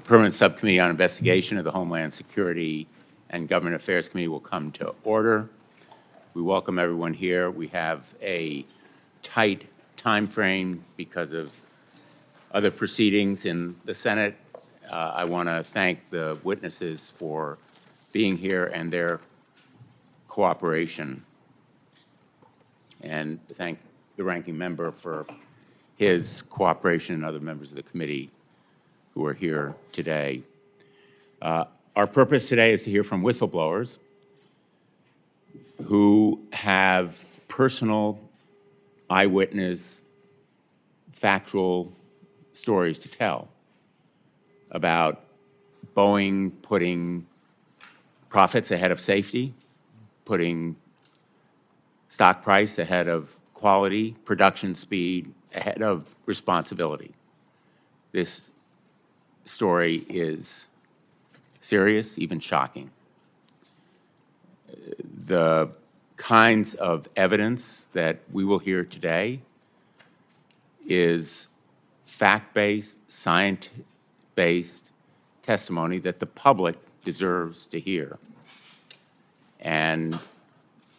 Permanent Subcommittee on Investigation of the Homeland Security and Government Affairs Committee will come to order. We welcome everyone here. We have a tight time frame because of other proceedings in the Senate. I want to thank the witnesses for being here and their cooperation, and thank the ranking member for his cooperation and other members of the committee who are here today. Our purpose today is to hear from whistleblowers who have personal, eyewitness, factual stories to tell about Boeing putting profits ahead of safety, putting stock price ahead of quality, production speed ahead of responsibility. This story is serious, even shocking. The kinds of evidence that we will hear today is fact-based, science-based testimony that the public deserves to hear. And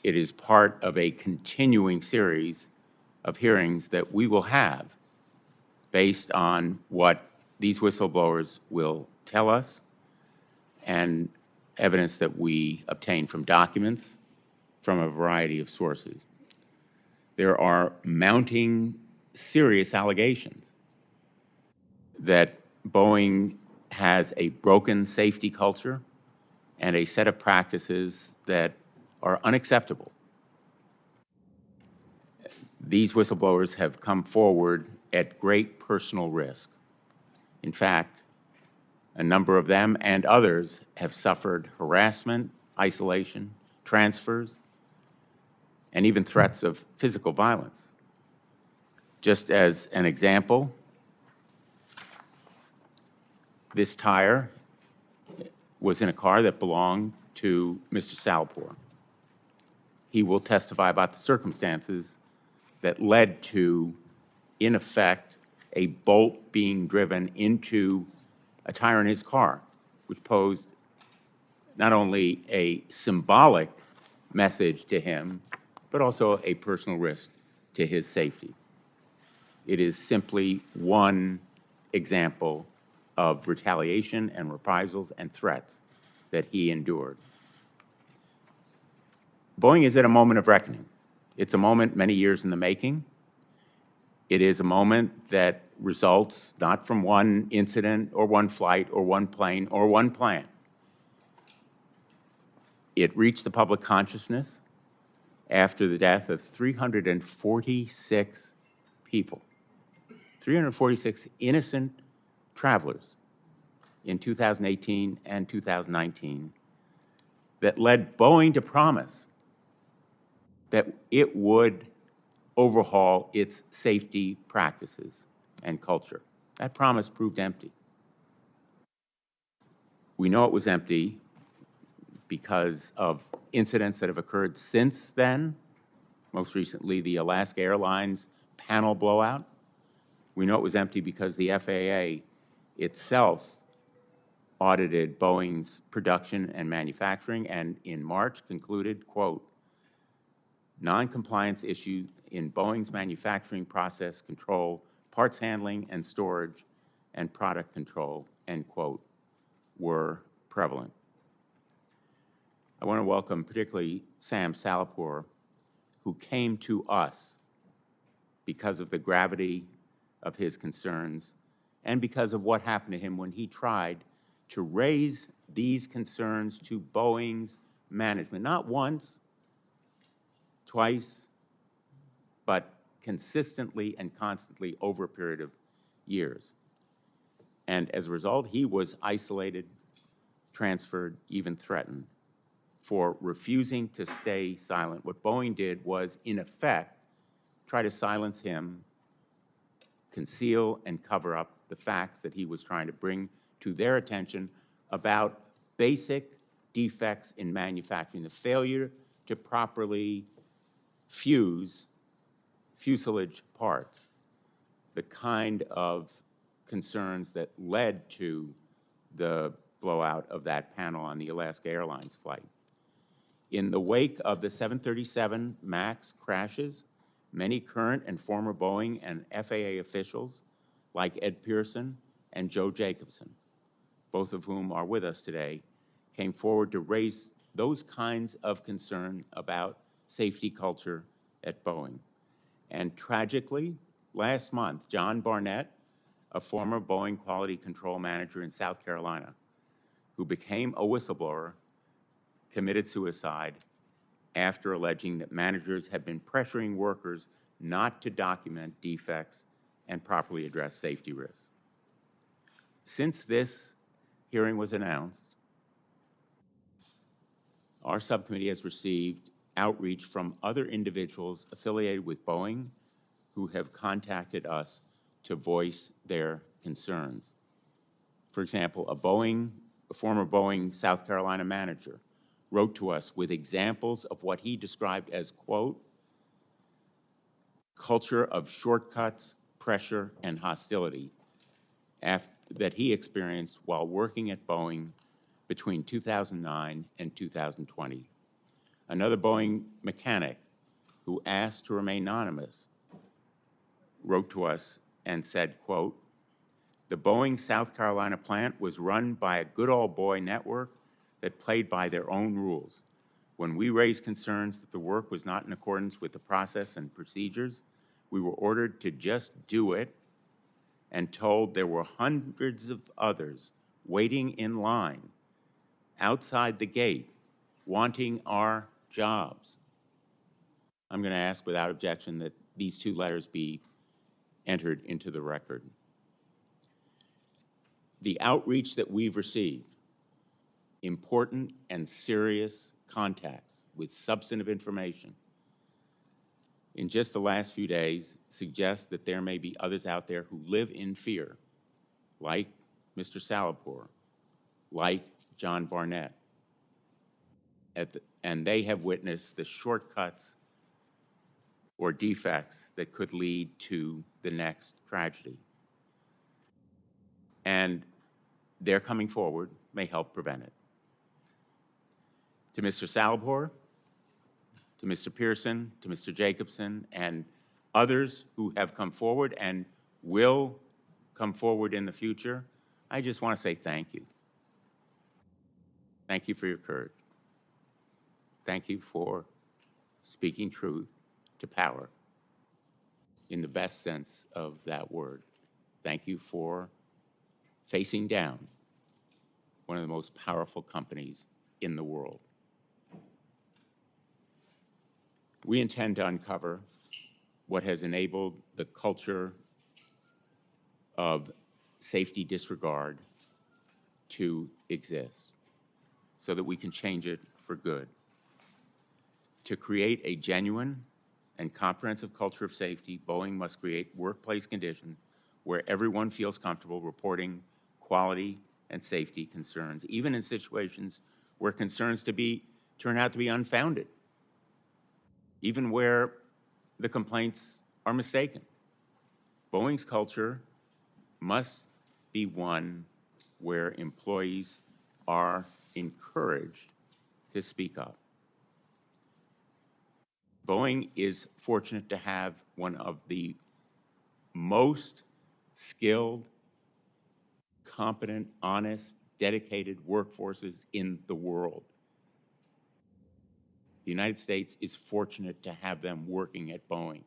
it is part of a continuing series of hearings that we will have based on what these whistleblowers will tell us and evidence that we obtain from documents from a variety of sources. There are mounting serious allegations that Boeing has a broken safety culture and a set of practices that are unacceptable. These whistleblowers have come forward at great personal risk. In fact, a number of them and others have suffered harassment, isolation, transfers, and even threats of physical violence. Just as an example, this tire was in a car that belonged to Mr. Salehpour. He will testify about the circumstances that led to, in effect, a bolt being driven into a tire in his car, which posed not only a symbolic message to him, but also a personal risk to his safety. It is simply one example of retaliation and reprisals and threats that he endured. Boeing is at a moment of reckoning. It's a moment many years in the making. It is a moment that results not from one incident or one flight or one plane or one plan. It reached the public consciousness after the death of 346 people, 346 innocent travelers in 2018 and 2019 that led Boeing to promise that it would overhaul its safety practices and culture. That promise proved empty. We know it was empty because of incidents that have occurred since then, most recently the Alaska Airlines panel blowout. We know it was empty because the FAA itself audited Boeing's production and manufacturing and in March concluded, quote, non-compliance issues in Boeing's manufacturing process control, parts handling and storage, and product control, end quote, were prevalent. I want to welcome particularly Sam Salehpour, who came to us because of the gravity of his concerns and because of what happened to him when he tried to raise these concerns to Boeing's management, not once, twice, but consistently and constantly over a period of years. And as a result, he was isolated, transferred, even threatened for refusing to stay silent. What Boeing did was, in effect, try to silence him, conceal and cover up the facts that he was trying to bring to their attention about basic defects in manufacturing, the failure to properly fuse fuselage parts, the kind of concerns that led to the blowout of that panel on the Alaska Airlines flight. In the wake of the 737 MAX crashes, many current and former Boeing and FAA officials, like Ed Pierson and Joe Jacobson, both of whom are with us today, came forward to raise those kinds of concern about safety culture at Boeing. And tragically, last month, John Barnett, a former Boeing quality control manager in South Carolina, who became a whistleblower, committed suicide after alleging that managers had been pressuring workers not to document defects and properly address safety risks. Since this hearing was announced, our subcommittee has received outreach from other individuals affiliated with Boeing who have contacted us to voice their concerns. For example, a former Boeing South Carolina manager wrote to us with examples of what he described as, quote, culture of shortcuts, pressure, and hostility that he experienced while working at Boeing between 2009 and 2020. Another Boeing mechanic who asked to remain anonymous wrote to us and said, quote, the Boeing South Carolina plant was run by a good old boy network that played by their own rules. When we raised concerns that the work was not in accordance with the process and procedures, we were ordered to just do it and told there were hundreds of others waiting in line outside the gate wanting our jobs. I'm going to ask without objection that these two letters be entered into the record. The outreach that we've received, important and serious contacts with substantive information, in just the last few days suggests that there may be others out there who live in fear, like Mr. Salehpour, like John Barnett, and they have witnessed the shortcuts or defects that could lead to the next tragedy. And their coming forward may help prevent it. To Mr. Salehpour, to Mr. Pierson, to Mr. Jacobson, and others who have come forward and will come forward in the future, I just want to say thank you. Thank you for your courage. Thank you for speaking truth to power in the best sense of that word. Thank you for facing down one of the most powerful companies in the world. We intend to uncover what has enabled the culture of safety disregard to exist so that we can change it for good. To create a genuine and comprehensive culture of safety, Boeing must create workplace conditions where everyone feels comfortable reporting quality and safety concerns, even in situations where concerns turn out to be unfounded, even where the complaints are mistaken. Boeing's culture must be one where employees are encouraged to speak up. Boeing is fortunate to have one of the most skilled, competent, honest, dedicated workforces in the world. The United States is fortunate to have them working at Boeing.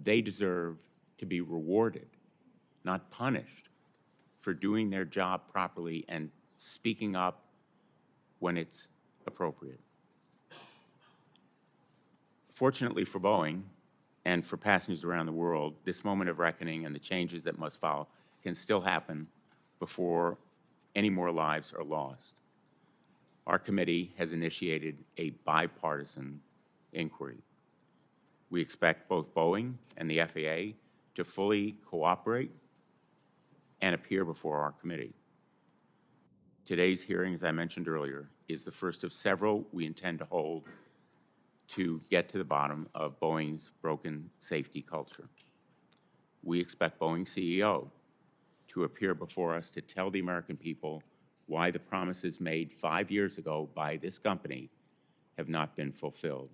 They deserve to be rewarded, not punished, for doing their job properly and speaking up when it's appropriate. Fortunately for Boeing and for passengers around the world, this moment of reckoning and the changes that must follow can still happen before any more lives are lost. Our committee has initiated a bipartisan inquiry. We expect both Boeing and the FAA to fully cooperate and appear before our committee. Today's hearing, as I mentioned earlier, is the first of several we intend to hold to get to the bottom of Boeing's broken safety culture. We expect Boeing's CEO to appear before us to tell the American people why the promises made 5 years ago by this company have not been fulfilled.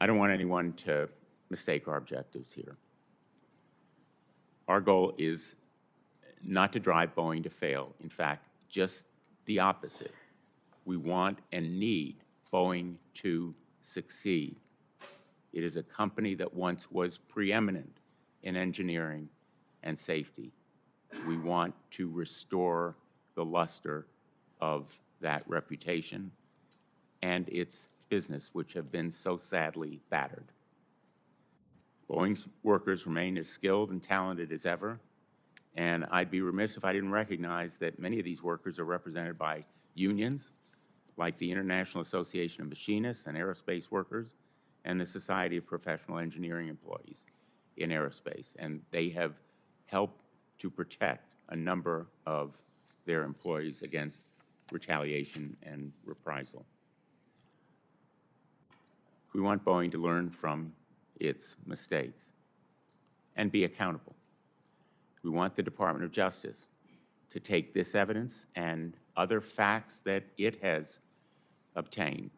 I don't want anyone to mistake our objectives here. Our goal is not to drive Boeing to fail. In fact, just the opposite. We want and need Boeing to succeed. It is a company that once was preeminent in engineering and safety. We want to restore the luster of that reputation and its business, which have been so sadly battered. Boeing's workers remain as skilled and talented as ever, and I'd be remiss if I didn't recognize that many of these workers are represented by unions, like the International Association of Machinists and Aerospace Workers, and the Society of Professional Engineering Employees in Aerospace, and they have helped to protect a number of their employees against retaliation and reprisal. We want Boeing to learn from its mistakes and be accountable. We want the Department of Justice to take this evidence and other facts that it has obtained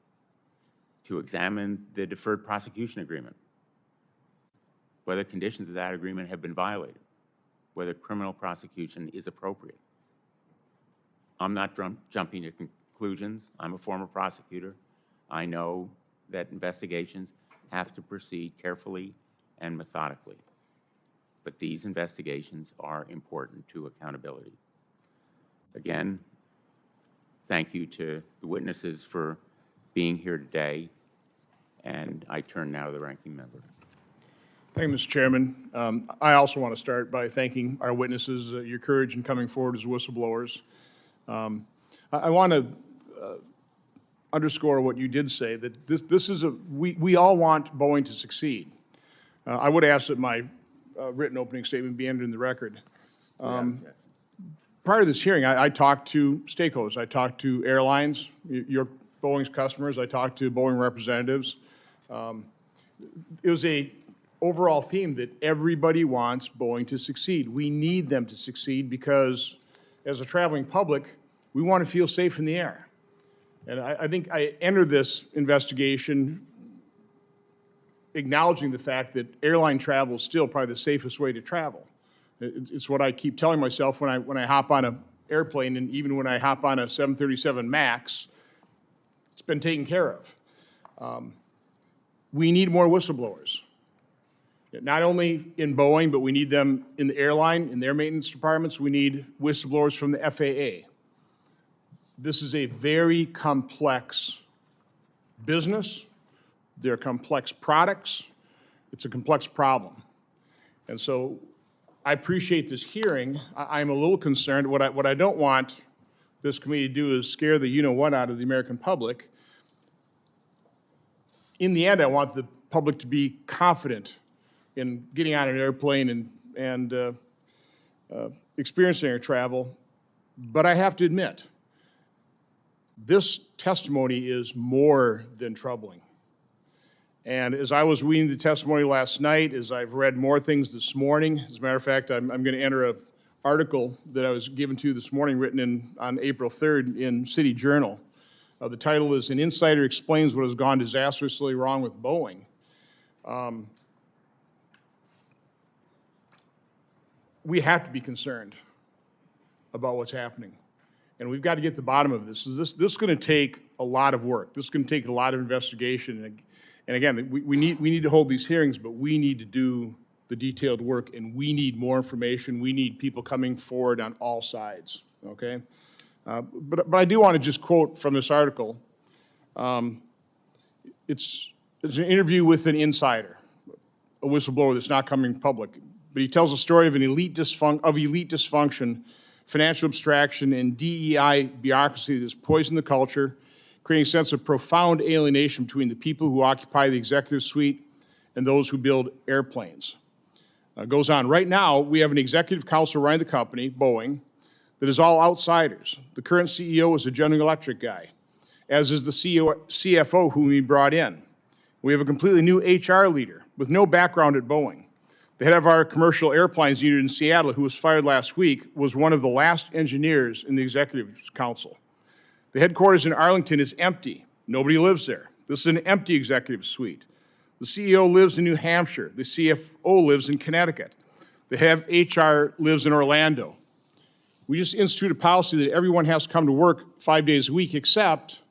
to examine the deferred prosecution agreement, whether conditions of that agreement have been violated, whether criminal prosecution is appropriate. I'm not jumping to conclusions. I'm a former prosecutor. I know that investigations have to proceed carefully and methodically. But these investigations are important to accountability. Again, thank you to the witnesses for being here today, and I turn now to the ranking member. Thank you, Mr. Chairman. I also want to start by thanking our witnesses, your courage in coming forward as whistleblowers. I want to underscore what you did say, that this is we all want Boeing to succeed. I would ask that my written opening statement be entered in the record. Prior to this hearing, I talked to stakeholders. I talked to airlines, your Boeing's customers. I talked to Boeing representatives. It was a overall theme that everybody wants Boeing to succeed. We need them to succeed because, as a traveling public, we want to feel safe in the air. And I think I entered this investigation acknowledging the fact that airline travel is still probably the safest way to travel. It's what I keep telling myself when I hop on an airplane, and even when I hop on a 737 MAX, it's been taken care of. We need more whistleblowers. Not only in Boeing, but we need them in the airline, in their maintenance departments. We need whistleblowers from the FAA. This is a very complex business. They're complex products. It's a complex problem. And so I appreciate this hearing. I'm a little concerned. What I don't want this committee to do is scare the you-know-what out of the American public. In the end, I want the public to be confident in getting on an airplane and experiencing air travel. But I have to admit, this testimony is more than troubling. And as I was reading the testimony last night, as I've read more things this morning, as a matter of fact, I'm going to enter an article that I was given to this morning, written on April 3rd in City Journal. The title is, "An Insider Explains What Has Gone Disastrously Wrong with Boeing." We have to be concerned about what's happening. And we've got to get to the bottom of this. This is going to take a lot of work. This is going to take a lot of investigation. And again, we need to hold these hearings, but we need to do the detailed work, and we need more information. We need people coming forward on all sides, okay? But I do want to just quote from this article. It's an interview with an insider, a whistleblower that's not coming public. But he tells a story of elite dysfunction, financial abstraction, and DEI bureaucracy that has poisoned the culture, creating a sense of profound alienation between the people who occupy the executive suite and those who build airplanes. Goes on, right now, we have an executive council running the company, Boeing, that is all outsiders. The current CEO is a General Electric guy, as is the CFO whom we brought in. We have a completely new HR leader with no background at Boeing. The head of our commercial airplanes unit in Seattle, who was fired last week, was one of the last engineers in the Executive Council. The headquarters in Arlington is empty. Nobody lives there. This is an empty executive suite. The CEO lives in New Hampshire. The CFO lives in Connecticut. The head of HR lives in Orlando. We just instituted a policy that everyone has to come to work 5 days a week except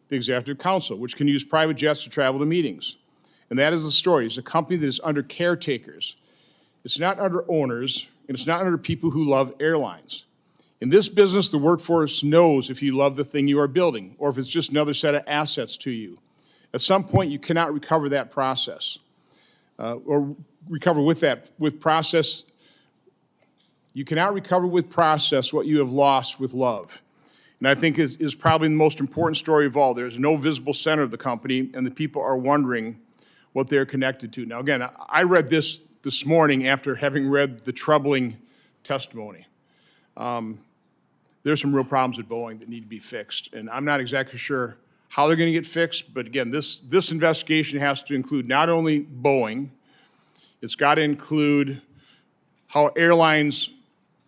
the Executive Council, which can use private jets to travel to meetings. And that is the story. It's a company that is under caretakers. It's not under owners, and it's not under people who love airlines. In this business, the workforce knows if you love the thing you are building or if it's just another set of assets to you. At some point, you cannot recover that process or recover with process. You cannot recover with process what you have lost with love. And I think is probably the most important story of all. There's no visible center of the company, and the people are wondering what they're connected to. Now, again, I read this morning after having read the troubling testimony. There's some real problems at Boeing that need to be fixed, and I'm not exactly sure how they're going to get fixed, but again, this investigation has to include not only Boeing, it's got to include how airlines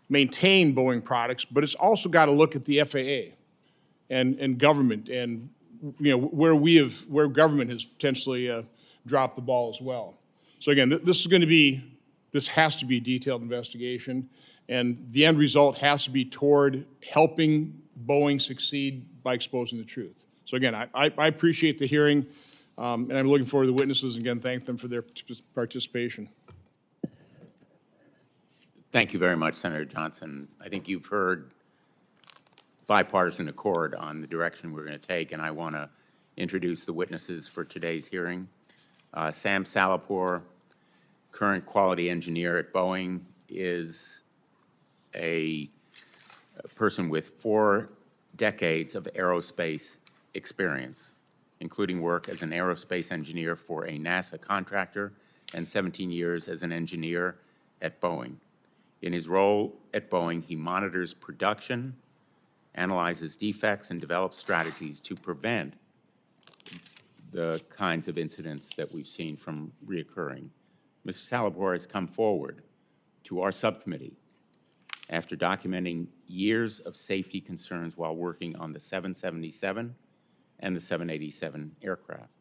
maintain Boeing products, but it's also got to look at the FAA and government and where government has potentially dropped the ball as well. So again, this has to be a detailed investigation, and the end result has to be toward helping Boeing succeed by exposing the truth. So again, I appreciate the hearing, and I'm looking forward to the witnesses, and again, thank them for their participation. Thank you very much, Senator Johnson. I think you've heard bipartisan accord on the direction we're going to take, and I want to introduce the witnesses for today's hearing. Sam Salehpour, current quality engineer at Boeing, is a person with 4 decades of aerospace experience, including work as an aerospace engineer for a NASA contractor and 17 years as an engineer at Boeing. In his role at Boeing, he monitors production, analyzes defects, and develops strategies to prevent the kinds of incidents that we've seen from reoccurring. Mr. Salehpour has come forward to our subcommittee after documenting years of safety concerns while working on the 777 and the 787 aircraft.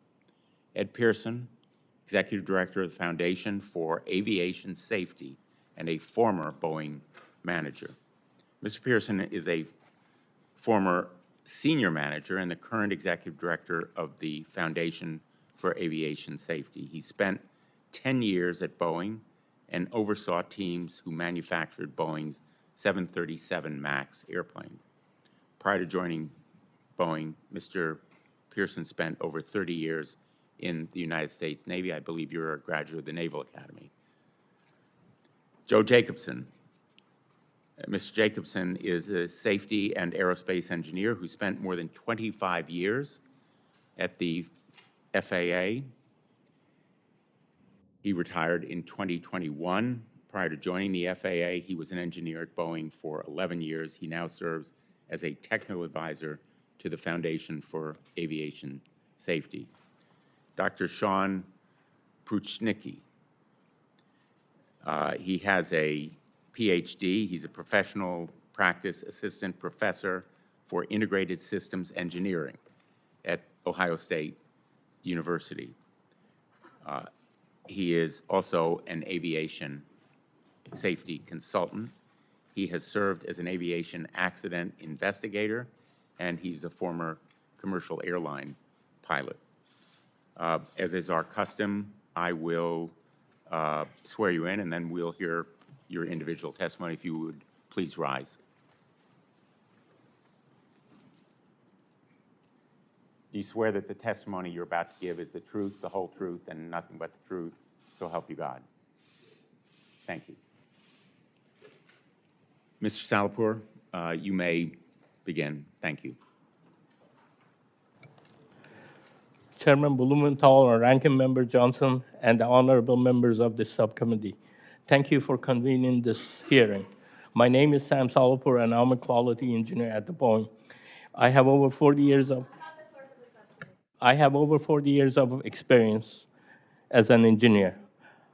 Ed Pierson, Executive Director of the Foundation for Aviation Safety and a former Boeing manager. Mr. Pierson is a former senior manager and the current Executive Director of the Foundation for Aviation Safety. He spent 10 years at Boeing and oversaw teams who manufactured Boeing's 737 MAX airplanes. Prior to joining Boeing, Mr. Pierson spent over 30 years in the United States Navy. I believe you're a graduate of the Naval Academy. Joe Jacobson. Mr. Jacobson is a safety and aerospace engineer who spent more than 25 years at the FAA. He retired in 2021. Prior to joining the FAA, he was an engineer at Boeing for 11 years. He now serves as a technical advisor to the Foundation for Aviation Safety. Dr. Sean Pruchnicki. He has a PhD. He's a professional practice assistant professor for integrated systems engineering at Ohio State University. He is also an aviation safety consultant. He has served as an aviation accident investigator, and he's a former commercial airline pilot. As is our custom, I will swear you in, and then we'll hear your individual testimony. If you would please rise. Do you swear that the testimony you're about to give is the truth, the whole truth, and nothing but the truth? So help you God. Thank you. Mr. Salehpour, you may begin. Thank you. Chairman Blumenthal, or Ranking Member Johnson, and the honorable members of the subcommittee. Thank you for convening this hearing. My name is Sam Salehpour, and I'm a quality engineer at the Boeing. I have over 40 years of experience as an engineer.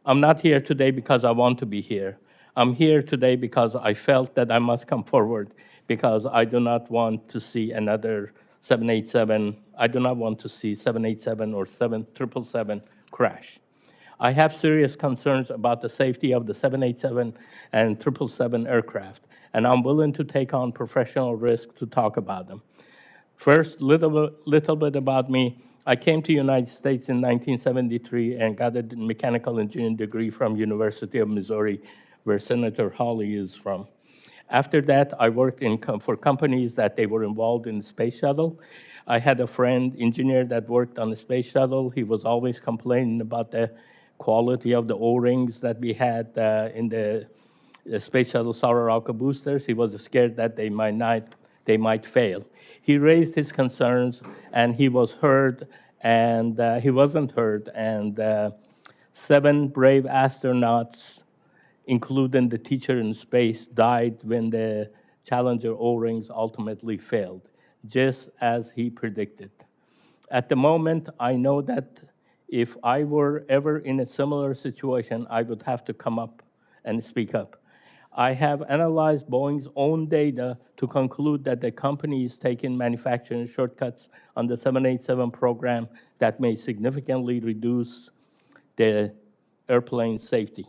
I'm not here today because I want to be here. I'm here today because I felt that I must come forward because I do not want to see another 787. I do not want to see 787 or 777 crash. I have serious concerns about the safety of the 787 and 777 aircraft, and I'm willing to take on professional risk to talk about them. First, little bit about me. I came to the United States in 1973 and got a mechanical engineering degree from University of Missouri, where Senator Hawley is from. After that, I worked for companies that they were involved in the space shuttle. I had a friend, engineer, that worked on the space shuttle. He was always complaining about the quality of the O-rings that we had in the space shuttle Sauraraka boosters. He was scared that they might fail. He raised his concerns, and he was heard, and he wasn't heard. And 7 brave astronauts, including the teacher in space, died when the Challenger O-rings ultimately failed, just as he predicted. At the moment, I know that if I were ever in a similar situation, I would have to come up and speak up. I have analyzed Boeing's own data to conclude that the company is taking manufacturing shortcuts on the 787 program that may significantly reduce the airplane safety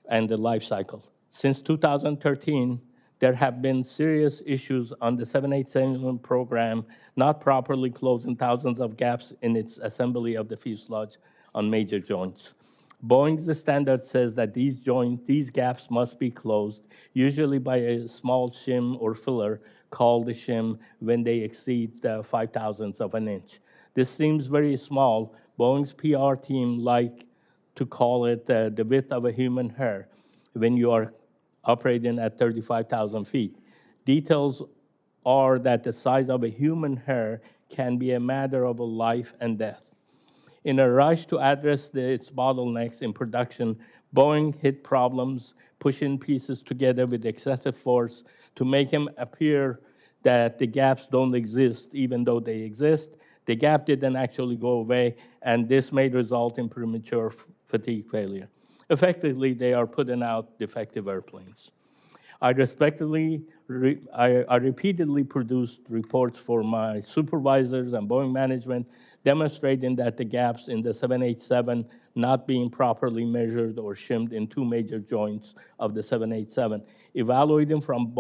and the life cycle. Since 2013, there have been serious issues on the 787 program, not properly closing thousands of gaps in its assembly of the fuselage on major joints. Boeing's standard says that these gaps must be closed, usually by a small shim or filler called a shim when they exceed 5 thousandths of an inch. This seems very small. Boeing's PR team like to call it the width of a human hair when you are operating at 35,000 feet. Details are that the size of a human hair can be a matter of life and death. In a rush to address its bottlenecks in production, Boeing hit problems pushing pieces together with excessive force to make them appear that the gaps don't exist, even though they exist. The gap didn't actually go away, and this may result in premature fatigue failure. Effectively, they are putting out defective airplanes. I repeatedly produced reports for my supervisors and Boeing management demonstrating that the gaps in the 787 not being properly measured or shimmed in 2 major joints of the 787. Evaluating from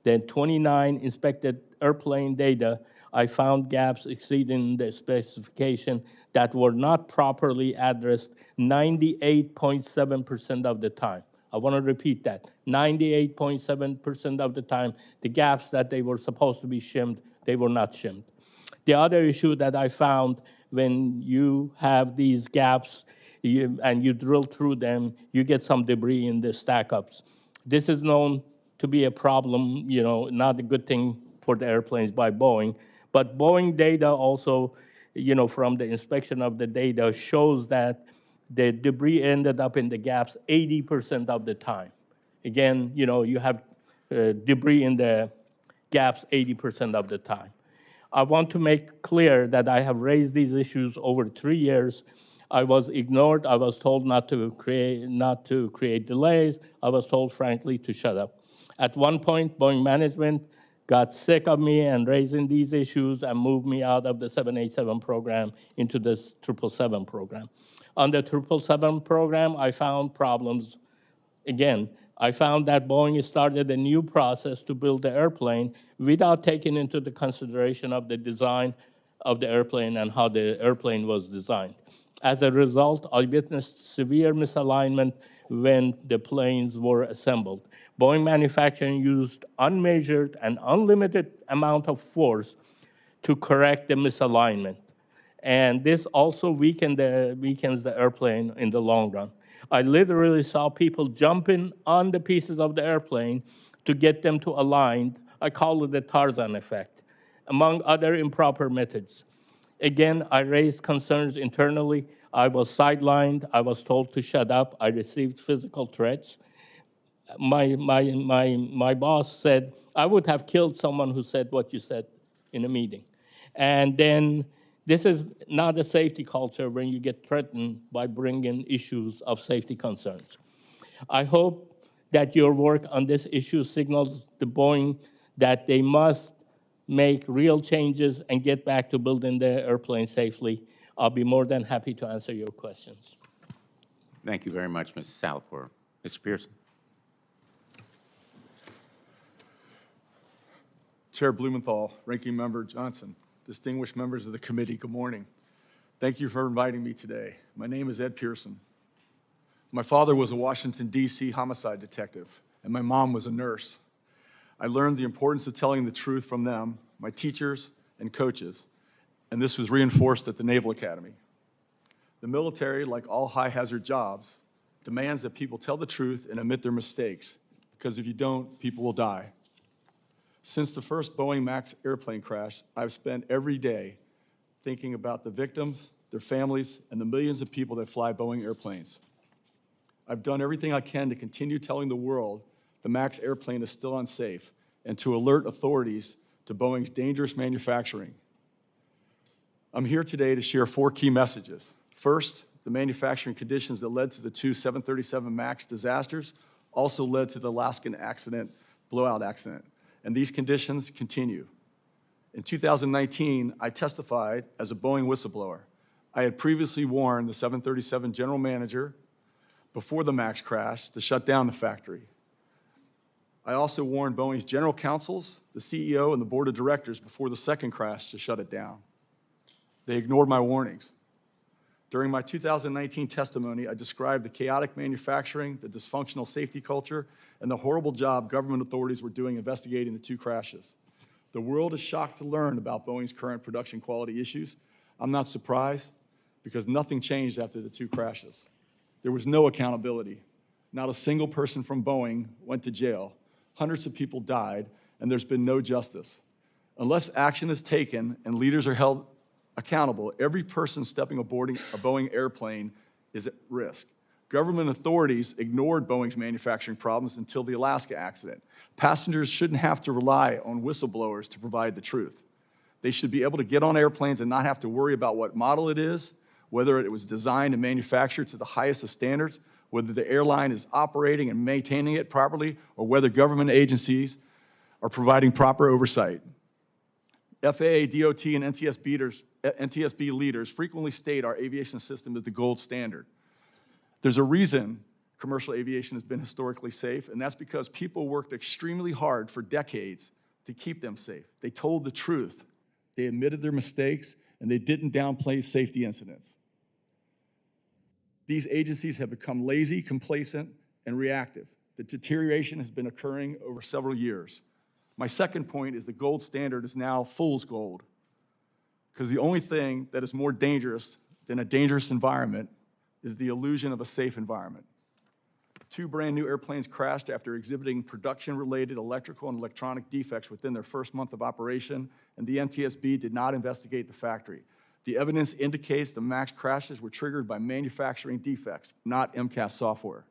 the 29 inspected airplane data, I found gaps exceeding the specification that were not properly addressed 98.7% of the time. I want to repeat that. 98.7% of the time, the gaps that they were supposed to be shimmed, they were not shimmed. The other issue that I found when you have these gaps and you drill through them, you get some debris in the stack-ups. This is known to be a problem, not a good thing for the airplanes by Boeing. But Boeing data also, from the inspection of the data, shows that the debris ended up in the gaps 80% of the time. Again, you have debris in the gaps 80% of the time. I want to make clear that I have raised these issues over 3 years. I was ignored. I was told not to create delays. I was told, frankly, to shut up. At one point, Boeing management got sick of me and raising these issues and moved me out of the 787 program into the 777 program. On the 777 program, I found problems. Again, I found that Boeing started a new process to build the airplane without taking into the consideration of the design of the airplane and how the airplane was designed. As a result, I witnessed severe misalignment when the planes were assembled. Boeing manufacturing used unmeasured and unlimited amount of force to correct the misalignment. And this also weakens the airplane in the long run. I literally saw people jumping on the pieces of the airplane to get them to align. I call it the Tarzan effect, among other improper methods. Again, I raised concerns internally. I was sidelined. I was told to shut up. I received physical threats. My boss said, I would have killed someone who said what you said in a meeting. And then This is not a safety culture when you get threatened by bringing issues of safety concerns. I hope that your work on this issue signals to Boeing that they must make real changes and get back to building their airplane safely. I'll be more than happy to answer your questions. Thank you very much, Mrs. Salehpour. Mr. Pierson. Chair Blumenthal, Ranking Member Johnson, distinguished members of the committee, good morning. Thank you for inviting me today. My name is Ed Pierson. My father was a Washington, D.C. homicide detective, and my mom was a nurse. I learned the importance of telling the truth from them, my teachers and coaches, and this was reinforced at the Naval Academy. The military, like all high-hazard jobs, demands that people tell the truth and admit their mistakes, because if you don't, people will die. Since the first Boeing MAX airplane crash, I've spent every day thinking about the victims, their families, and the millions of people that fly Boeing airplanes. I've done everything I can to continue telling the world the MAX airplane is still unsafe and to alert authorities to Boeing's dangerous manufacturing. I'm here today to share 4 key messages. First, the manufacturing conditions that led to the 2 737 MAX disasters also led to the Alaskan accident, blowout accident, and these conditions continue. In 2019, I testified as a Boeing whistleblower. I had previously warned the 737 general manager before the MAX crash to shut down the factory. I also warned Boeing's general counsels, the CEO, and the board of directors before the second crash to shut it down. They ignored my warnings. During my 2019 testimony, I described the chaotic manufacturing, the dysfunctional safety culture, and the horrible job government authorities were doing investigating the 2 crashes. The world is shocked to learn about Boeing's current production quality issues. I'm not surprised, because nothing changed after the 2 crashes. There was no accountability. Not a single person from Boeing went to jail. Hundreds of people died, and there's been no justice. Unless action is taken and leaders are held accountable, every person stepping aboard a Boeing airplane is at risk. Government authorities ignored Boeing's manufacturing problems until the Alaska accident. Passengers shouldn't have to rely on whistleblowers to provide the truth. They should be able to get on airplanes and not have to worry about what model it is, whether it was designed and manufactured to the highest of standards, whether the airline is operating and maintaining it properly, or whether government agencies are providing proper oversight. FAA, DOT, and NTSB leaders frequently state our aviation system is the gold standard. There's a reason commercial aviation has been historically safe, and that's because people worked extremely hard for decades to keep them safe. They told the truth. They admitted their mistakes, and they didn't downplay safety incidents. These agencies have become lazy, complacent, and reactive. The deterioration has been occurring over several years. My second point is the gold standard is now fool's gold, because the only thing that is more dangerous than a dangerous environment is the illusion of a safe environment. 2 brand new airplanes crashed after exhibiting production-related electrical and electronic defects within their first month of operation, and the NTSB did not investigate the factory. The evidence indicates the MAX crashes were triggered by manufacturing defects, not MCAS software.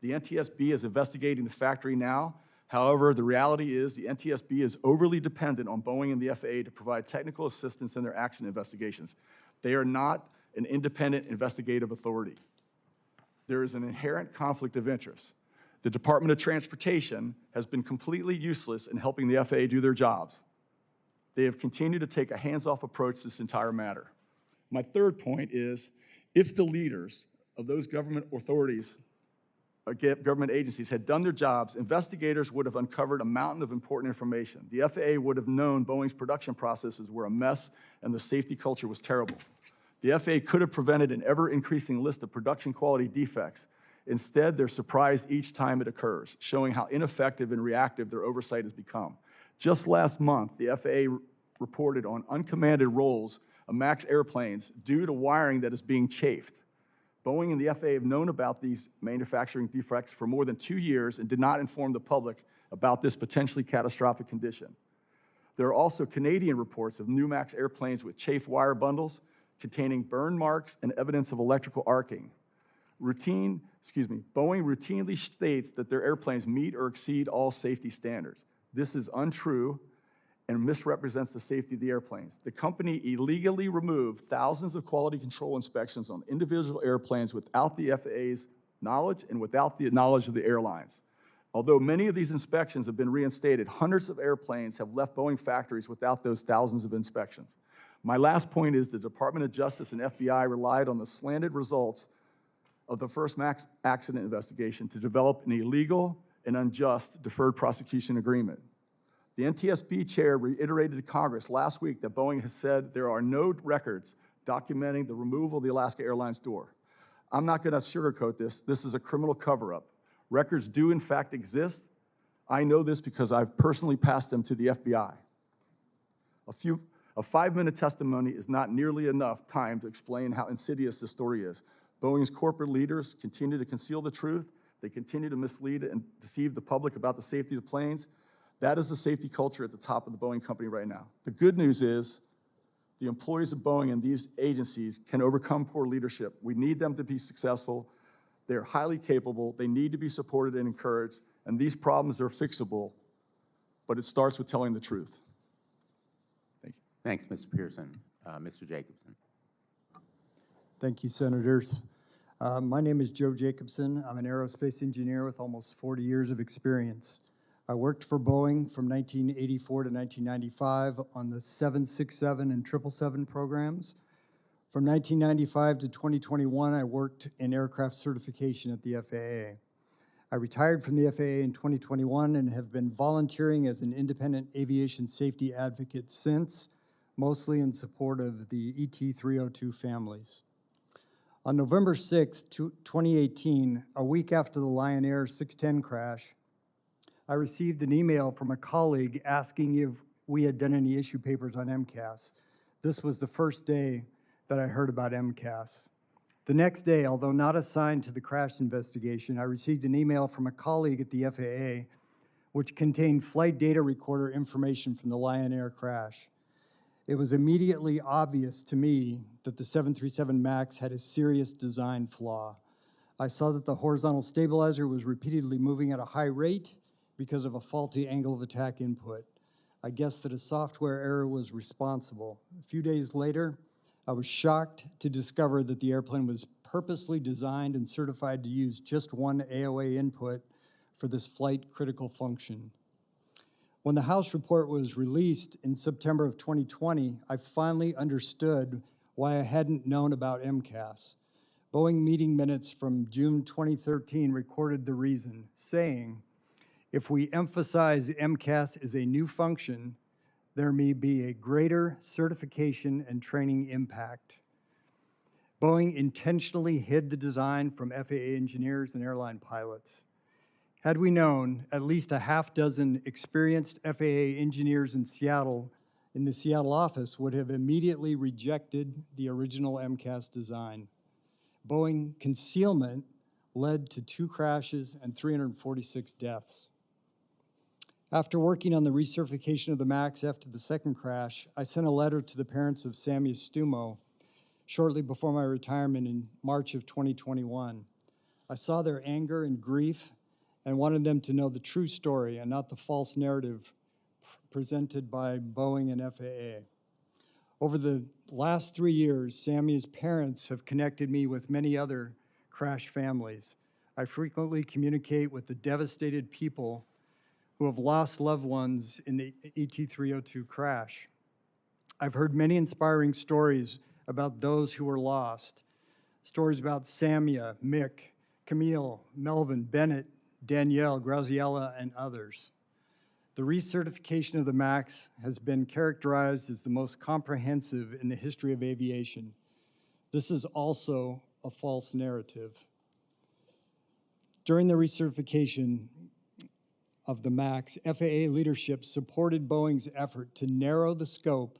The NTSB is investigating the factory now. However, the reality is the NTSB is overly dependent on Boeing and the FAA to provide technical assistance in their accident investigations. They are not an independent investigative authority. There is an inherent conflict of interest. The Department of Transportation has been completely useless in helping the FAA do their jobs. They have continued to take a hands-off approach to this entire matter. My third point is, if the leaders of those government authorities, government agencies had done their jobs, investigators would have uncovered a mountain of important information. The FAA would have known Boeing's production processes were a mess and the safety culture was terrible. The FAA could have prevented an ever-increasing list of production quality defects. Instead, they're surprised each time it occurs, showing how ineffective and reactive their oversight has become. Just last month, the FAA reported on uncommanded rolls of MAX airplanes due to wiring that is being chafed. Boeing and the FAA have known about these manufacturing defects for more than 2 years and did not inform the public about this potentially catastrophic condition. There are also Canadian reports of new MAX airplanes with chafed wire bundles containing burn marks and evidence of electrical arcing. Boeing routinely states that their airplanes meet or exceed all safety standards. This is untrue, and misrepresents the safety of the airplanes. The company illegally removed thousands of quality control inspections on individual airplanes without the FAA's knowledge and without the knowledge of the airlines. Although many of these inspections have been reinstated, hundreds of airplanes have left Boeing factories without those thousands of inspections. My last point is the Department of Justice and FBI relied on the slanted results of the first MAX accident investigation to develop an illegal and unjust deferred prosecution agreement. The NTSB chair reiterated to Congress last week that Boeing has said there are no records documenting the removal of the Alaska Airlines door. I'm not going to sugarcoat this. This is a criminal cover-up. Records do, in fact, exist. I know this because I've personally passed them to the FBI. A 5-minute testimony is not nearly enough time to explain how insidious this story is. Boeing's corporate leaders continue to conceal the truth. They continue to mislead and deceive the public about the safety of the planes. That is the safety culture at the top of the Boeing company right now. The good news is the employees of Boeing and these agencies can overcome poor leadership. We need them to be successful. They're highly capable. They need to be supported and encouraged. And these problems are fixable, but it starts with telling the truth. Thank you. Thanks, Mr. Pierson. Mr. Jacobson. Thank you, Senators. My name is Joe Jacobson. I'm an aerospace engineer with almost 40 years of experience. I worked for Boeing from 1984 to 1995 on the 767 and 777 programs. From 1995 to 2021, I worked in aircraft certification at the FAA. I retired from the FAA in 2021 and have been volunteering as an independent aviation safety advocate since, mostly in support of the ET-302 families. On November 6, 2018, a week after the Lion Air 610 crash, I received an email from a colleague asking if we had done any issue papers on MCAS. This was the first day that I heard about MCAS. The next day, although not assigned to the crash investigation, I received an email from a colleague at the FAA which contained flight data recorder information from the Lion Air crash. It was immediately obvious to me that the 737 MAX had a serious design flaw. I saw that the horizontal stabilizer was repeatedly moving at a high rate because of a faulty angle of attack input. I guessed that a software error was responsible. A few days later, I was shocked to discover that the airplane was purposely designed and certified to use just one AOA input for this flight critical function. When the House report was released in September of 2020, I finally understood why I hadn't known about MCAS. Boeing meeting minutes from June 2013 recorded the reason, saying, if we emphasize MCAS as a new function, there may be a greater certification and training impact. Boeing intentionally hid the design from FAA engineers and airline pilots. Had we known, at least a half dozen experienced FAA engineers in the Seattle office would have immediately rejected the original MCAS design. Boeing concealment led to 2 crashes and 346 deaths. After working on the recertification of the MAX after the second crash, I sent a letter to the parents of Sammy Stumo shortly before my retirement in March of 2021. I saw their anger and grief and wanted them to know the true story and not the false narrative presented by Boeing and FAA. Over the last 3 years, Sammy's parents have connected me with many other crash families. I frequently communicate with the devastated people who have lost loved ones in the ET-302 crash. I've heard many inspiring stories about those who were lost. Stories about Samia, Mick, Camille, Melvin, Bennett, Danielle, Graziella, and others. The recertification of the MAX has been characterized as the most comprehensive in the history of aviation. This is also a false narrative. During the recertification of the MAX, FAA leadership supported Boeing's effort to narrow the scope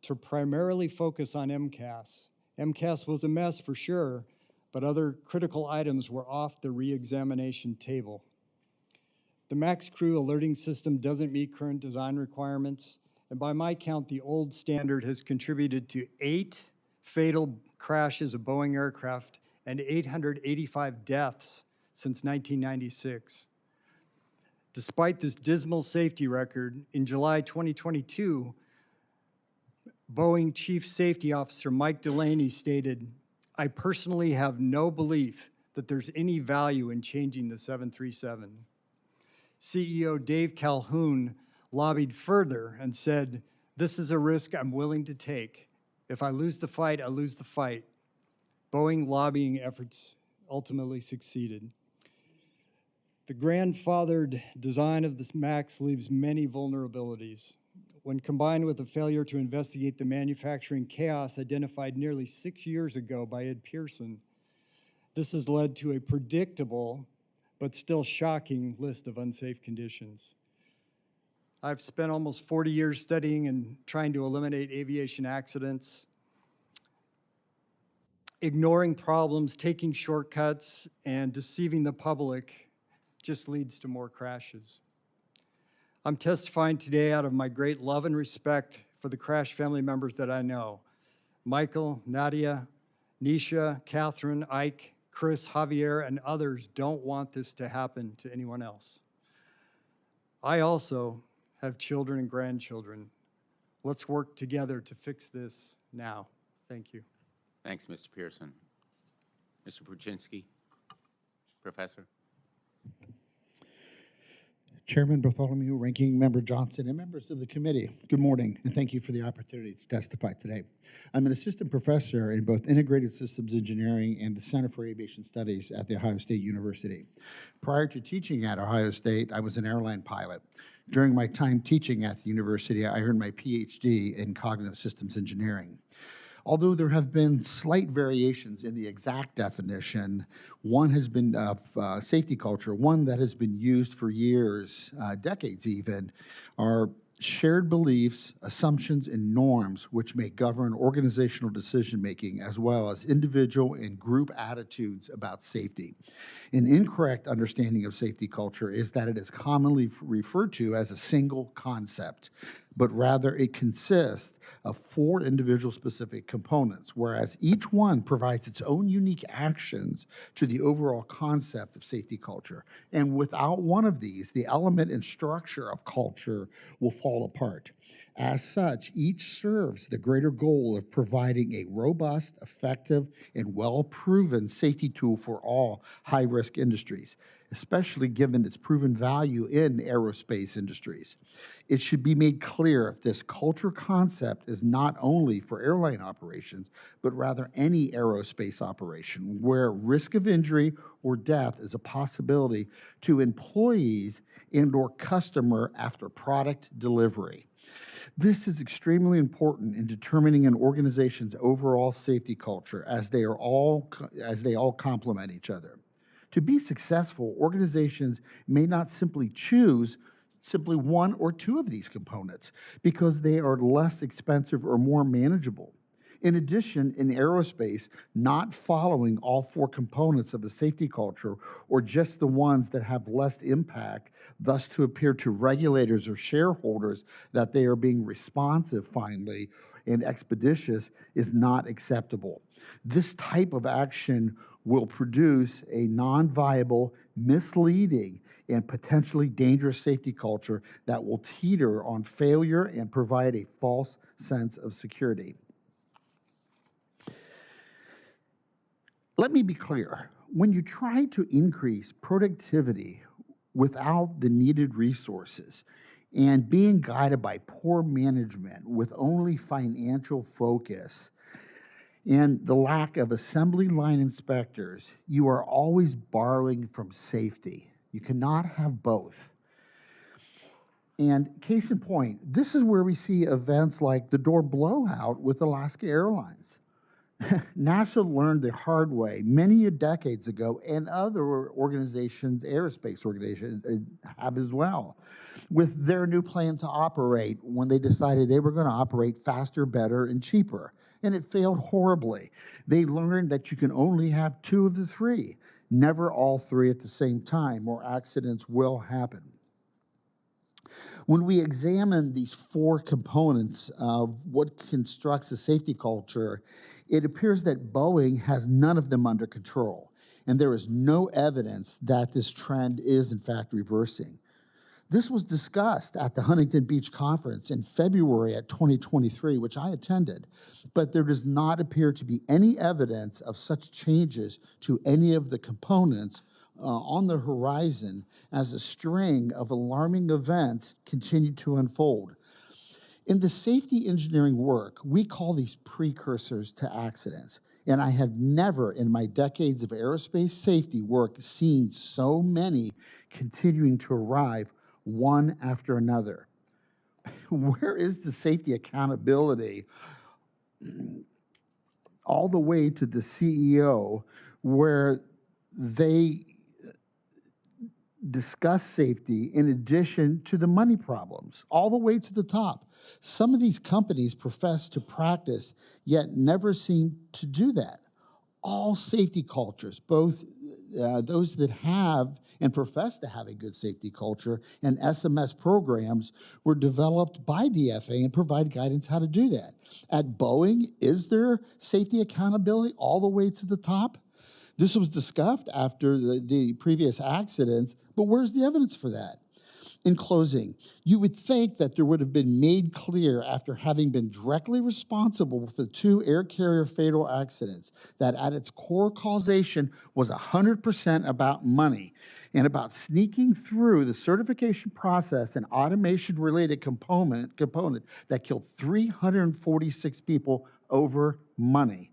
to primarily focus on MCAS. MCAS was a mess for sure, but other critical items were off the re-examination table. The MAX crew alerting system doesn't meet current design requirements, and by my count, the old standard has contributed to 8 fatal crashes of Boeing aircraft and 885 deaths since 1996. Despite this dismal safety record, in July 2022, Boeing Chief Safety Officer Mike Delaney stated, "I personally have no belief that there's any value in changing the 737. CEO Dave Calhoun lobbied further and said, "This is a risk I'm willing to take. If I lose the fight, I lose the fight." Boeing lobbying efforts ultimately succeeded. The grandfathered design of this MAX leaves many vulnerabilities. When combined with the failure to investigate the manufacturing chaos identified nearly 6 years ago by Ed Pierson, this has led to a predictable but still shocking list of unsafe conditions. I've spent almost 40 years studying and trying to eliminate aviation accidents. Ignoring problems, taking shortcuts, and deceiving the public just leads to more crashes. I'm testifying today out of my great love and respect for the crash family members that I know: Michael, Nadia, Nisha, Catherine, Ike, Chris, Javier, and others don't want this to happen to anyone else. I also have children and grandchildren. Let's work together to fix this now. Thank you. Thanks, Mr. Pierson. Mr. Pruchnicki, Professor. Chairman Bartholomew, Ranking Member Johnson, and members of the committee, good morning, and thank you for the opportunity to testify today. I'm an assistant professor in both integrated systems engineering and the Center for Aviation Studies at The Ohio State University. Prior to teaching at Ohio State, I was an airline pilot. During my time teaching at the university, I earned my PhD in cognitive systems engineering. Although there have been slight variations in the exact definition, one has been of safety culture, one that has been used for years, decades even, are shared beliefs, assumptions, and norms which may govern organizational decision-making as well as individual and group attitudes about safety. An incorrect understanding of safety culture is that it is commonly referred to as a single concept, but rather it consists of 4 individual specific components, whereas each one provides its own unique actions to the overall concept of safety culture. And without one of these, the element and structure of culture will fall apart. As such, each serves the greater goal of providing a robust, effective, and well-proven safety tool for all high-risk industries, especially given its proven value in aerospace industries. It should be made clear this culture concept is not only for airline operations, but rather any aerospace operation where risk of injury or death is a possibility to employees and/or customer after product delivery. This is extremely important in determining an organization's overall safety culture as they all complement each other. To be successful, organizations may not simply choose simply one or two of these components because they are less expensive or more manageable. In addition, in aerospace, not following all 4 components of the safety culture or just the ones that have less impact, thus to appear to regulators or shareholders that they are being responsive finally and expeditious, is not acceptable. This type of action will produce a non-viable, misleading, and potentially dangerous safety culture that will teeter on failure and provide a false sense of security. Let me be clear. When you try to increase productivity without the needed resources and being guided by poor management with only financial focus and the lack of assembly line inspectors, you are always borrowing from safety. You cannot have both. And case in point, this is where we see events like the door blowout with Alaska Airlines. NASA learned the hard way many decades ago, and other organizations, aerospace organizations, have as well, with their new plan to operate when they decided they were going to operate faster, better, and cheaper. And it failed horribly. They learned that you can only have 2 of the 3, never all 3 at the same time, or accidents will happen. When we examine these 4 components of what constructs a safety culture, it appears that Boeing has none of them under control, and there is no evidence that this trend is in fact reversing. This was discussed at the Huntington Beach Conference in February at 2023, which I attended, but there does not appear to be any evidence of such changes to any of the components on the horizon as a string of alarming events continue to unfold. In the safety engineering work, we call these precursors to accidents. And I have never in my decades of aerospace safety work seen so many continuing to arrive one after another. Where is the safety accountability all the way to the CEO where they discuss safety in addition to the money problems, all the way to the top? Some of these companies profess to practice, yet never seem to do that. All safety cultures, both those that have and profess to have a good safety culture and SMS programs, were developed by the FAA and provide guidance how to do that. At Boeing, is there safety accountability all the way to the top? This was discussed after the previous accidents, but where's the evidence for that? In closing, you would think that there would have been made clear after having been directly responsible for the 2 air carrier fatal accidents that at its core causation was 100% about money and about sneaking through the certification process and automation-related component that killed 346 people over money.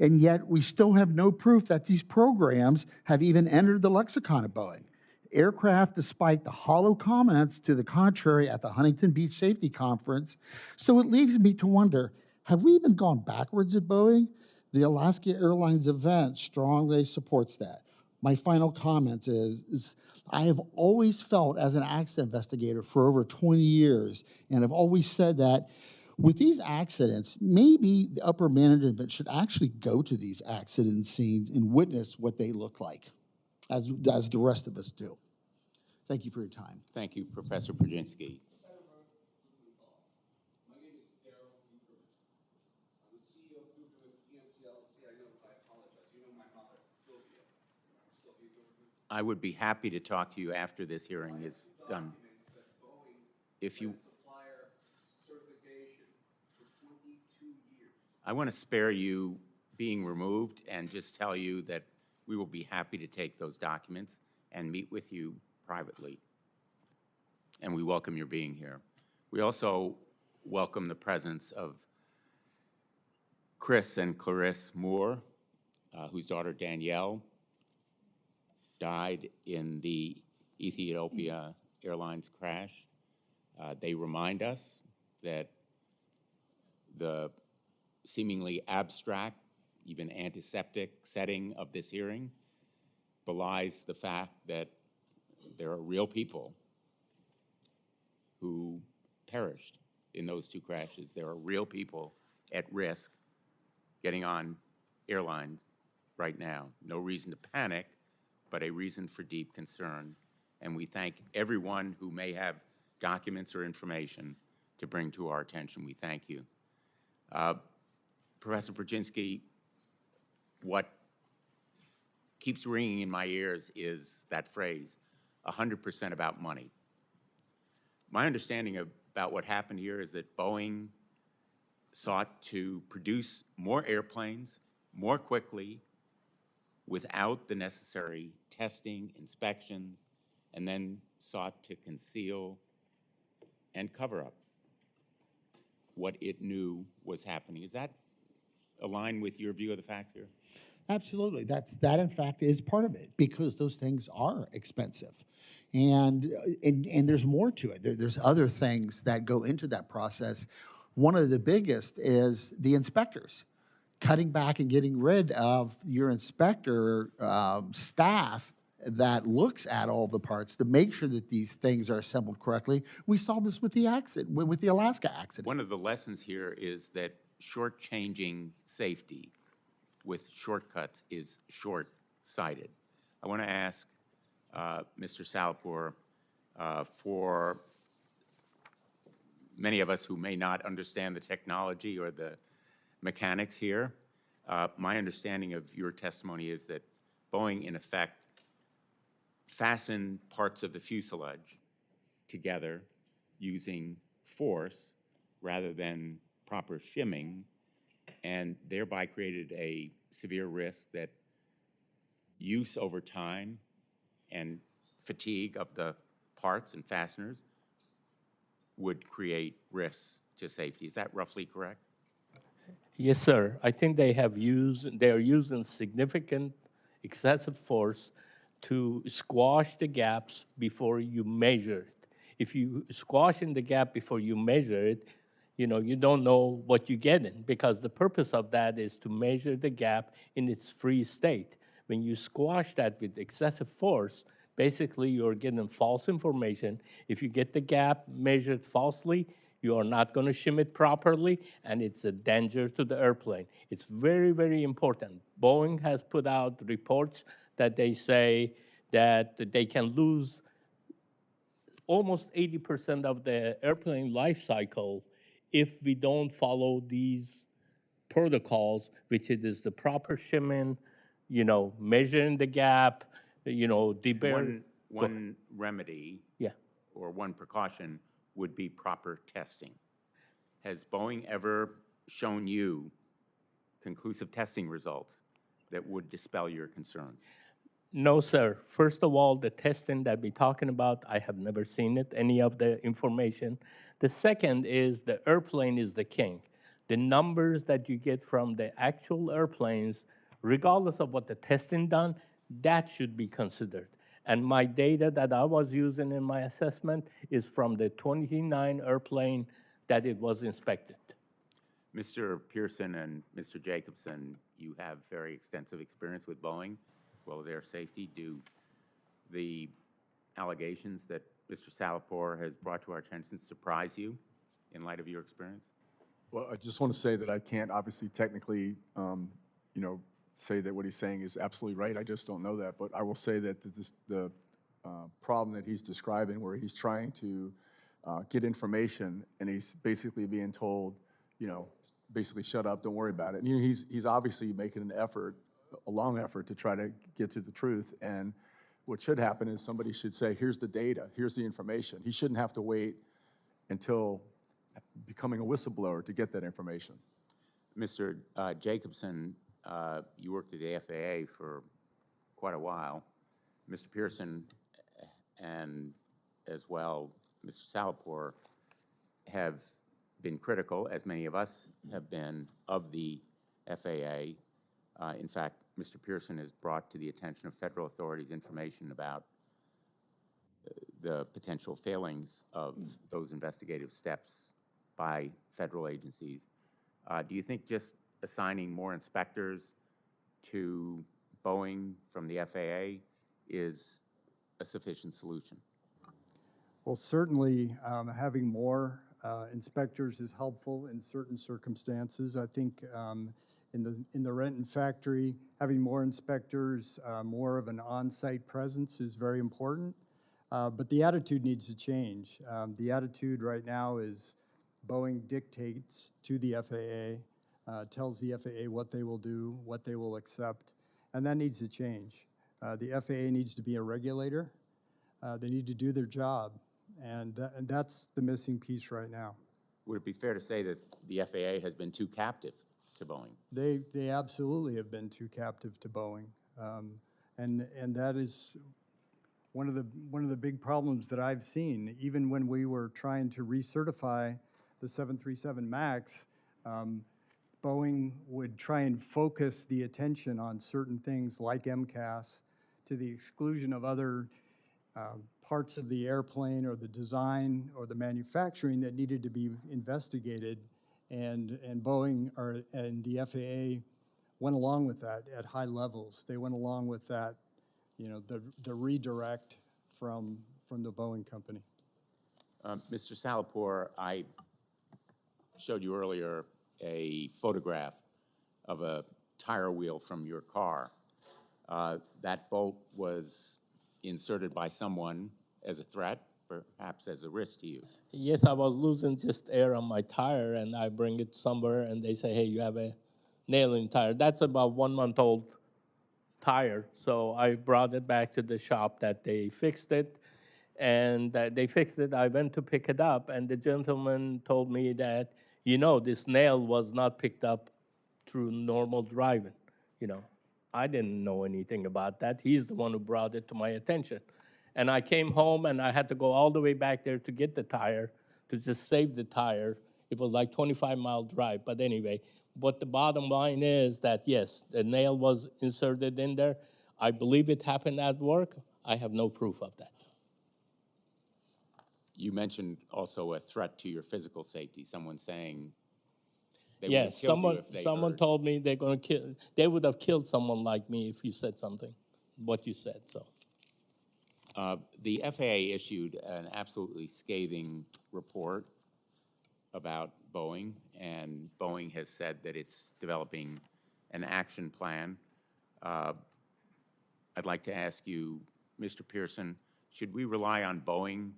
And yet we still have no proof that these programs have even entered the lexicon of Boeing. Aircraft, despite the hollow comments to the contrary at the Huntington Beach Safety Conference. So it leaves me to wonder, have we even gone backwards at Boeing? The Alaska Airlines event strongly supports that. My final comment is I have always felt as an accident investigator for over 20 years, and I've always said that with these accidents, maybe the upper management should actually go to these accident scenes and witness what they look like, as the rest of us do. Thank you for your time. Thank you, Professor Pruchnicki. I would be happy to talk to you after this hearing is done. If you, I want to spare you being removed and just tell you that we will be happy to take those documents and meet with you privately. And we welcome your being here. We also welcome the presence of Chris and Clarisse Moore, whose daughter Danielle died in the Ethiopia Airlines crash. They remind us that the seemingly abstract, even antiseptic setting of this hearing belies the fact that there are real people who perished in those 2 crashes. There are real people at risk getting on airlines right now. No reason to panic, but a reason for deep concern. And we thank everyone who may have documents or information to bring to our attention. We thank you. Professor Pruchnicki, what keeps ringing in my ears is that phrase, 100% about money. My understanding about what happened here is that Boeing sought to produce more airplanes more quickly without the necessary testing, inspections, and then sought to conceal and cover up what it knew was happening. Is that aligned with your view of the facts here? Absolutely. That in fact is part of it, because those things are expensive. And there's more to it. There's other things that go into that process. One of the biggest is the inspectors. Cutting back and getting rid of your inspector staff that looks at all the parts to make sure that these things are assembled correctly. We saw this with the accident, with the Alaska accident. One of the lessons here is that shortchanging safety with shortcuts is short-sighted. I want to ask Mr. Salehpour, for many of us who may not understand the technology or the mechanics here, my understanding of your testimony is that Boeing, in effect, fastened parts of the fuselage together using force rather than proper shimming, and thereby created a severe risk that use over time and fatigue of the parts and fasteners would create risks to safety. Is that roughly correct? Yes, sir. I think they are using significant excessive force to squash the gaps before you measure it. If you squash in the gap before you measure it, you don't know what you're getting, because the purpose of that is to measure the gap in its free state. When you squash that with excessive force, basically you're getting false information. If you get the gap measured falsely, you are not going to shim it properly, and it's a danger to the airplane. It's very, very important. Boeing has put out reports that they say that they can lose almost 80% of the airplane life cycle if we don't follow these protocols, which it is the proper shimming, measuring the gap, debar. One remedy Yeah. or one precaution would be proper testing. Has Boeing ever shown you conclusive testing results that would dispel your concerns? No, sir. First of all, the testing that we're talking about, I have never seen it, any of the information. The second is the airplane is the king. The numbers that you get from the actual airplanes, regardless of what the testing done, that should be considered. And my data that I was using in my assessment is from the 29 airplane that it was inspected. Mr. Pierson and Mr. Jacobson, you have very extensive experience with Boeing, as well as air safety. Do the allegations that Mr. Salehpour has brought to our attention surprise you in light of your experience? Well, I just want to say that I can't obviously technically, say that what he's saying is absolutely right. I just don't know that. But I will say that the problem that he's describing, where he's trying to get information and he's basically being told, basically shut up, don't worry about it. And, he's obviously making an effort, a long effort, to try to get to the truth. And what should happen is somebody should say, here's the data, here's the information. He shouldn't have to wait until becoming a whistleblower to get that information. Mr. Jacobson, you worked at the FAA for quite a while. Mr. Pierson and as well Mr. Salehpour have been critical, as many of us have been, of the FAA. In fact, Mr. Pierson has brought to the attention of federal authorities information about the potential failings of those investigative steps by federal agencies. Do you think just assigning more inspectors to Boeing from the FAA is a sufficient solution? Well, certainly having more inspectors is helpful in certain circumstances. I think in the Renton factory, having more inspectors, more of an on-site presence is very important. But the attitude needs to change. The attitude right now is Boeing dictates to the FAA, tells the FAA what they will do, what they will accept, and that needs to change. The FAA needs to be a regulator. They need to do their job, and that's the missing piece right now. Would it be fair to say that the FAA has been too captive to Boeing? They absolutely have been too captive to Boeing, and that is one of the big problems that I've seen. Even when we were trying to recertify the 737 MAX, Boeing would try and focus the attention on certain things like MCAS to the exclusion of other parts of the airplane or the design or the manufacturing that needed to be investigated. And Boeing and the FAA went along with that at high levels. They went along with that, the redirect from the Boeing company. Mr. Salehpour, I showed you earlier a photograph of a tire wheel from your car. That bolt was inserted by someone as a threat, perhaps as a risk to you. Yes, I was losing just air on my tire, and I bring it somewhere, and they say, hey, you have a nail in tire. That's about 1 month old tire. So I brought it back to the shop that they fixed it. and they fixed it. I went to pick it up, and the gentleman told me that, this nail was not picked up through normal driving. You know, I didn't know anything about that. He's the one who brought it to my attention. And I came home, and I had to go all the way back there to get the tire, to just save the tire. It was like 25-mile drive. But anyway, but the bottom line is that, yes, the nail was inserted in there. I believe it happened at work. I have no proof of that. You mentioned also a threat to your physical safety, someone saying they would have Yes, killed you if they someone heard. told me they would have killed someone like me if you said something, what you said, so. The FAA issued an absolutely scathing report about Boeing, and Boeing has said that it's developing an action plan. I'd like to ask you, Mr. Pierson, should we rely on Boeing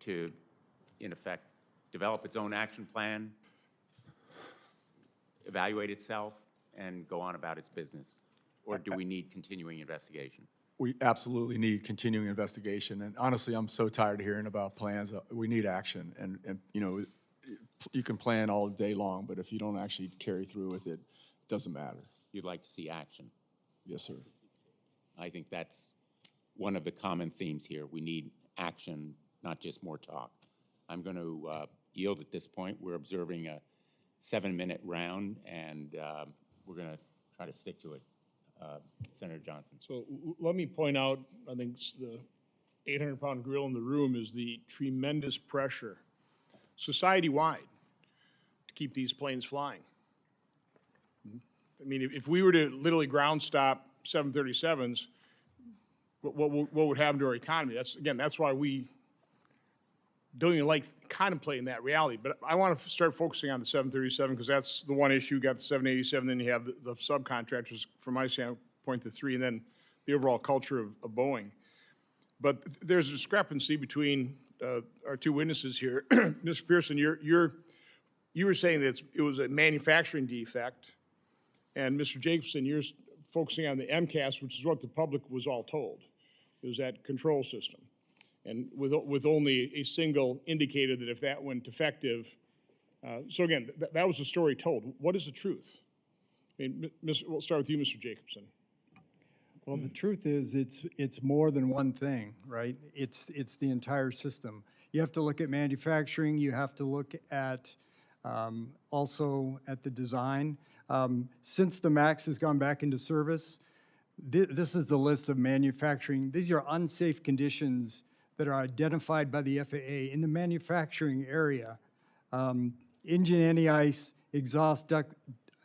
to, in effect, develop its own action plan, evaluate itself, and go on about its business? Or do we need continuing investigation? We absolutely need continuing investigation, and honestly, I'm so tired of hearing about plans. We need action, and you can plan all day long, but if you don't actually carry through with it, it doesn't matter. You'd like to see action. Yes, sir. I think that's one of the common themes here. We need action, not just more talk. I'm going to yield at this point. We're observing a 7-minute round, and we're going to try to stick to it. Senator Johnson. So let me point out, I think the 800-pound gorilla in the room is the tremendous pressure society-wide to keep these planes flying. I mean, if we were to literally ground stop 737s, what would happen to our economy? That's why we don't even like contemplating that reality. But I want to start focusing on the 737 because that's the one issue. You got the 787, then you have the subcontractors, from my standpoint, the three, and then the overall culture of Boeing. But there's a discrepancy between our two witnesses here. Mr. Pierson, you were saying that it was a manufacturing defect, and Mr. Jacobson, you're focusing on the MCAS, which is what the public was all told. It was that control system. And with only a single indicator that if that went defective, so again, that was the story told. What is the truth? I mean, we'll start with you, Mr. Jacobson. Well, the truth is it's more than one thing, right? It's the entire system. You have to look at manufacturing. You have to look at also at the design. Since the MAX has gone back into service, this is the list of manufacturing. These are unsafe conditions that are identified by the FAA in the manufacturing area. Engine anti-ice, exhaust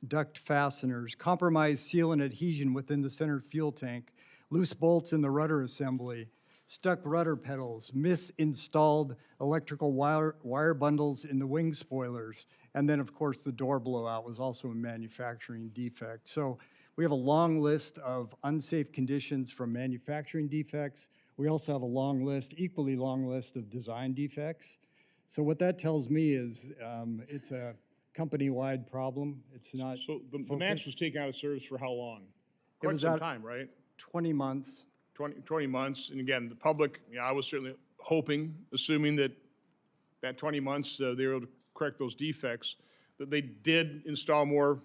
duct fasteners, compromised seal and adhesion within the center fuel tank, loose bolts in the rudder assembly, stuck rudder pedals, misinstalled electrical wire bundles in the wing spoilers, and then, of course, the door blowout was also a manufacturing defect. So we have a long list of unsafe conditions from manufacturing defects. We also have a long list, equally long list of design defects. So what that tells me is it's a company-wide problem. It's not. So the MAX was taken out of service for how long? It Quite was some out time, right? 20 months. 20 months. And again, the public, I was certainly hoping, assuming that 20 months they were able to correct those defects, that they did install more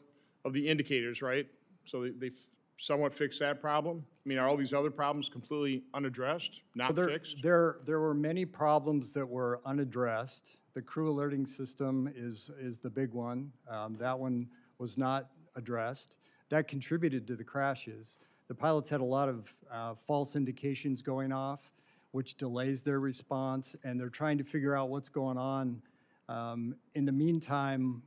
of the indicators, right? So they somewhat fixed that problem. I mean, are all these other problems completely unaddressed, not fixed? There were many problems that were unaddressed. The crew alerting system is the big one. That one was not addressed. That contributed to the crashes. The pilots had a lot of false indications going off, which delays their response, and they're trying to figure out what's going on. In the meantime,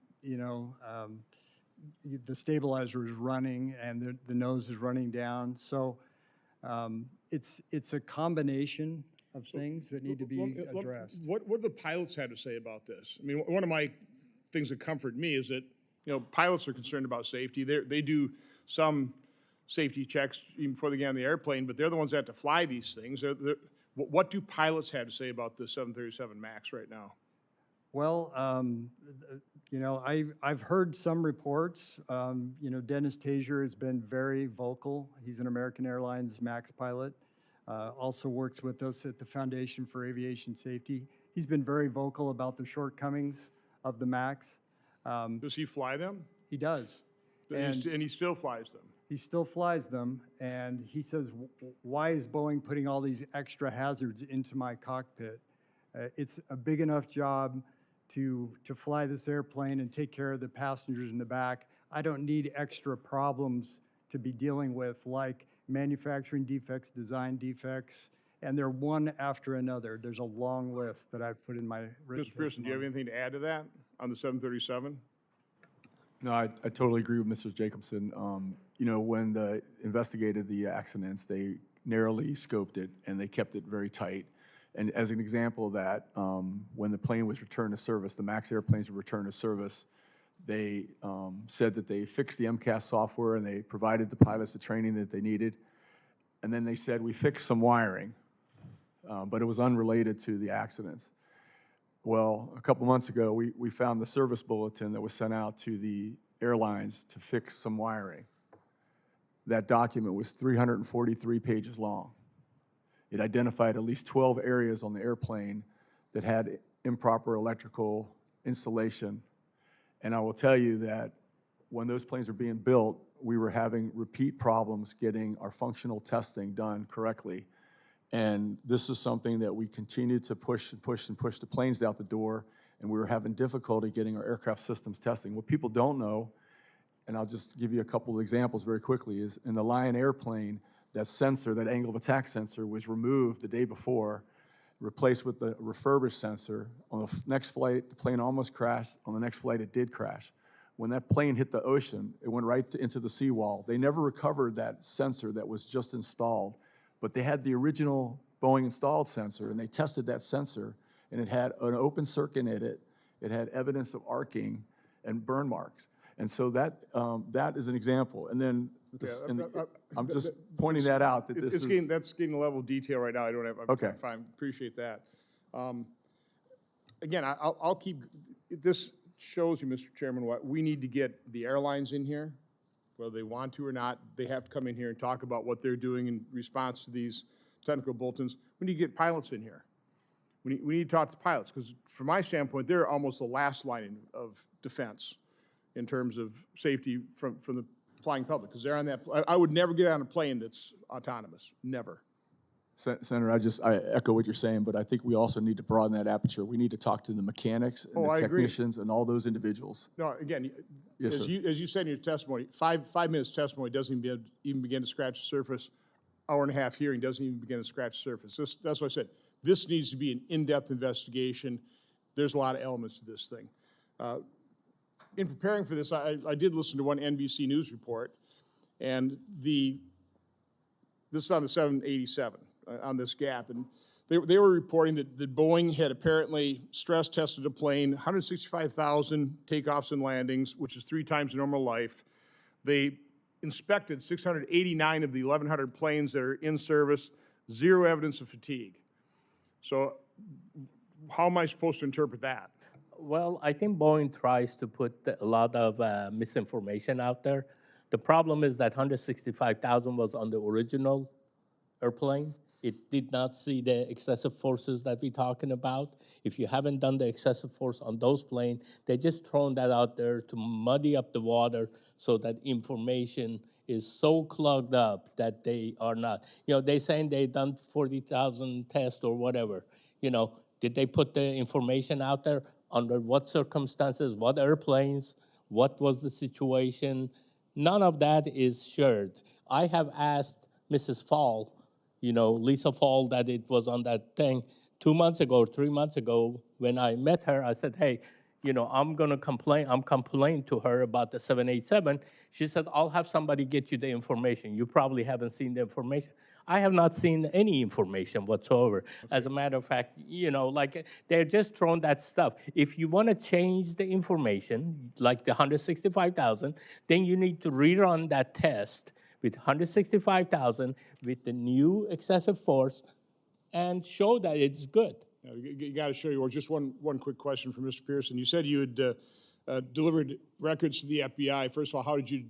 the stabilizer is running and the nose is running down. So it's a combination of things that need to be addressed. What do the pilots have to say about this? I mean, one of my things that comfort me is that, pilots are concerned about safety. They do some safety checks even before they get on the airplane, but they're the ones that have to fly these things. What do pilots have to say about the 737 MAX right now? Well, I've heard some reports. Dennis Tazier has been very vocal. He's an American Airlines MAX pilot. also works with us at the Foundation for Aviation Safety. He's been very vocal about the shortcomings of the MAX. Does he fly them? He does. And he still flies them? He still flies them, and he says, why is Boeing putting all these extra hazards into my cockpit? It's a big enough job to fly this airplane and take care of the passengers in the back. I don't need extra problems to be dealing with, like manufacturing defects, design defects, and they're one after another. There's a long list that I've put in my written Mr. Pierson, do you have anything to add to that on the 737? No, I totally agree with Mr. Jacobson. You know, when they investigated the accidents, they narrowly scoped it and they kept it very tight. And as an example of that, when the plane was returned to service, the MAX airplanes were returned to service, they said that they fixed the MCAS software and they provided the pilots the training that they needed. And then they said, we fixed some wiring, but it was unrelated to the accidents. Well, a couple months ago, we found the service bulletin that was sent out to the airlines to fix some wiring. That document was 343 pages long. It identified at least 12 areas on the airplane that had improper electrical installation. And I will tell you that when those planes were being built, we were having repeat problems getting our functional testing done correctly. And this is something that we continued to push and push and push the planes out the door, and we were having difficulty getting our aircraft systems testing. What people don't know, and I'll just give you a couple of examples very quickly, is in the Lion airplane, that sensor, that angle of attack sensor, was removed the day before, replaced with the refurbished sensor. On the next flight, the plane almost crashed. On the next flight, it did crash. When that plane hit the ocean, it went right into the seawall. They never recovered that sensor that was just installed, but they had the original Boeing installed sensor, and they tested that sensor, and it had an open circuit in it. It had evidence of arcing and burn marks. And so that is an example. And then this, I'm just pointing that out, that this is... That's getting a level of detail right now. I don't have... Okay. Fine, appreciate that. Again, I'll keep... This shows you, Mr. Chairman, what we need to get the airlines in here, whether they want to or not. They have to come in here and talk about what they're doing in response to these technical bulletins. We need to get pilots in here. We need to talk to pilots, because from my standpoint, they're almost the last line of defense in terms of safety from the flying public, because they're on that. I would never get on a plane that's autonomous, never. Senator, I echo what you're saying, but I think we also need to broaden that aperture. We need to talk to the mechanics and the technicians and all those individuals. No, again, Yes, as sir. you said in your testimony, 5 minutes testimony doesn't even begin to scratch the surface. Hour and a half hearing doesn't even begin to scratch the surface. That's what I said. This needs to be an in-depth investigation. There's a lot of elements to this thing. In preparing for this, I did listen to one NBC News report, and this is on the 787, on this gap, and they were reporting that Boeing had apparently stress tested a plane, 165,000 takeoffs and landings, which is 3 times normal life. They inspected 689 of the 1,100 planes that are in service, 0 evidence of fatigue. So how am I supposed to interpret that? Well, I think Boeing tries to put a lot of misinformation out there. The problem is that 165,000 was on the original airplane. It did not see the excessive forces that we're talking about. If you haven't done the excessive force on those planes, they just thrown that out there to muddy up the water so that information is so clogged up that they are not. You know, they saying they done 40,000 tests or whatever. You know, did they put the information out there? Under what circumstances, what airplanes, what was the situation? None of that is shared. I have asked Mrs. Fall, Lisa Fall, that it was on that thing 2 months ago or 3 months ago. When I met her, I said, hey, I'm going to complain. I'm complaining to her about the 787. She said, I'll have somebody get you the information. You probably haven't seen the information. I have not seen any information whatsoever. Okay. As a matter of fact, they're just throwing that stuff. If you want to change the information, like the 165,000, then you need to rerun that test with 165,000 with the new excessive force and show that it's good. You got to show your work. Just one quick question for Mr. Pierson. You said you had delivered records to the FBI. First of all, how did you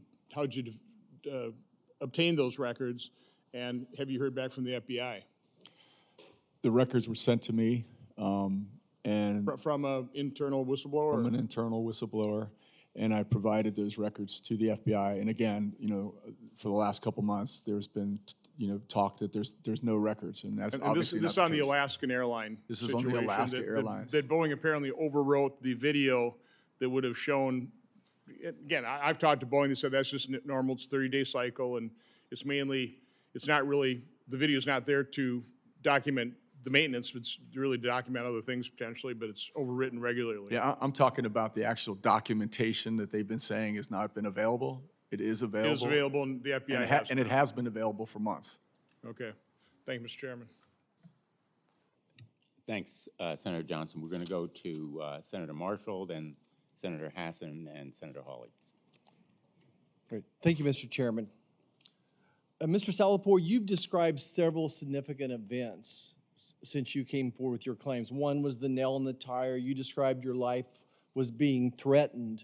obtain those records? And have you heard back from the FBI? The records were sent to me, and From an internal whistleblower? from an internal whistleblower, and I provided those records to the FBI. And again, for the last couple months, there's been, talk that there's no records, and that's And obviously this not on the the case. Alaskan airline This is on the situation Alaska that- Airlines. That Boeing apparently overwrote the video that would have shown, again, I've talked to Boeing, they said that's just normal, it's 30-day cycle, and it's mainly, it's not really, the video's not there to document the maintenance, it's really to document other things potentially, but it's overwritten regularly. Yeah, I'm talking about the actual documentation that they've been saying has not been available. It is available. It is available, and the FBI has. And it has been available for months. Okay. Thank you, Mr. Chairman. Thanks, Senator Johnson. We're going to go to Senator Marshall, then Senator Hassan, and Senator Hawley. Great. Thank you, Mr. Chairman. Mr. Salehpour, you've described several significant events since you came forward with your claims. One was the nail in the tire. You described your life was being threatened.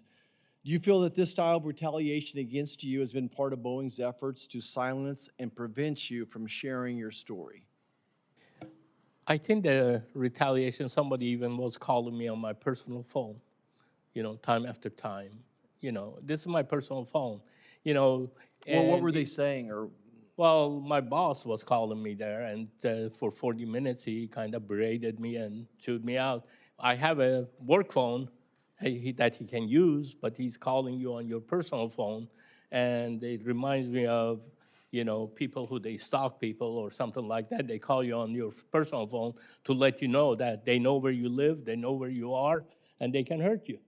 Do you feel that this style of retaliation against you has been part of Boeing's efforts to silence and prevent you from sharing your story? I think the retaliation, somebody even was calling me on my personal phone, time after time. This is my personal phone, Well, what and were they saying? Or Well, my boss was calling me there, and for 40 minutes, he kind of berated me and chewed me out. I have a work phone that he can use, but he's calling you on your personal phone, and it reminds me of, people who they stalk people or something like that. They call you on your personal phone to let you know that they know where you live, they know where you are, and they can hurt you.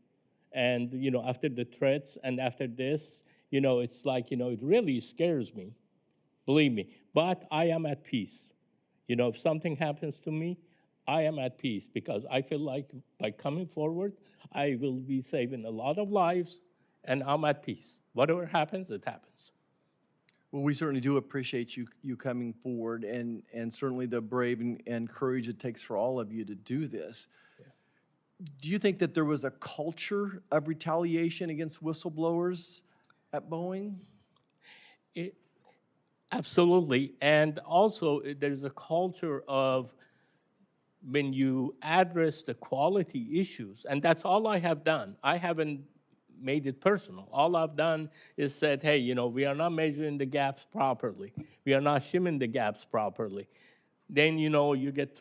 And, after the threats and after this, it's like, it really scares me. Believe me, but I am at peace. If something happens to me, I am at peace because I feel like by coming forward, I will be saving a lot of lives, and I'm at peace. Whatever happens, it happens. well, we certainly do appreciate you coming forward, and certainly the brave and courage it takes for all of you to do this. Do you think that there was a culture of retaliation against whistleblowers at Boeing? Absolutely, and also there's a culture of when you address the quality issues, and that's all I have done. I haven't made it personal. All I've done is said, hey, we are not measuring the gaps properly. We are not shimming the gaps properly. Then, you get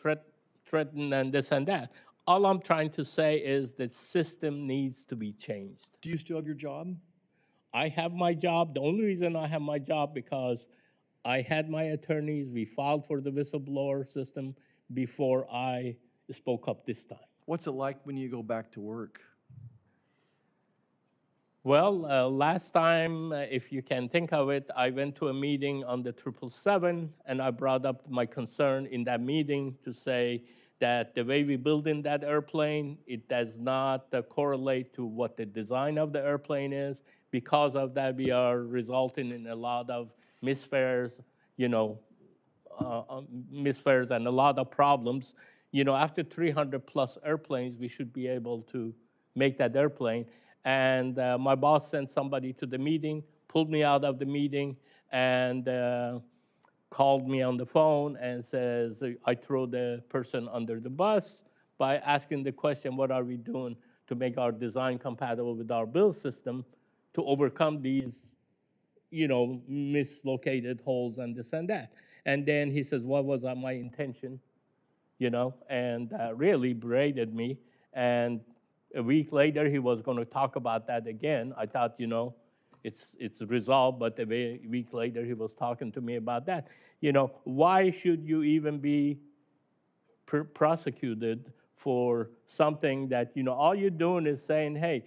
threatened and this and that. All I'm trying to say is that system needs to be changed. Do you still have your job? I have my job. The only reason I have my job because I had my attorneys. We filed for the whistleblower system before I spoke up this time. What's it like when you go back to work? Well, last time, if you can think of it, I went to a meeting on the 777, and I brought up my concern in that meeting to say that the way we build in that airplane, it does not correlate to what the design of the airplane is. Because of that, we are resulting in a lot of misfires, misfires and a lot of problems. After 300 plus airplanes, we should be able to make that airplane. And my boss sent somebody to the meeting, pulled me out of the meeting, and called me on the phone and says, I throw the person under the bus by asking the question, what are we doing to make our design compatible with our build system to overcome these, mislocated holes and this and that. And then he says, what was my intention? And really berated me. And a week later, he was going to talk about that again. I thought, it's resolved, but a week later, he was talking to me about that. Why should you even be prosecuted for something that, all you're doing is saying, hey,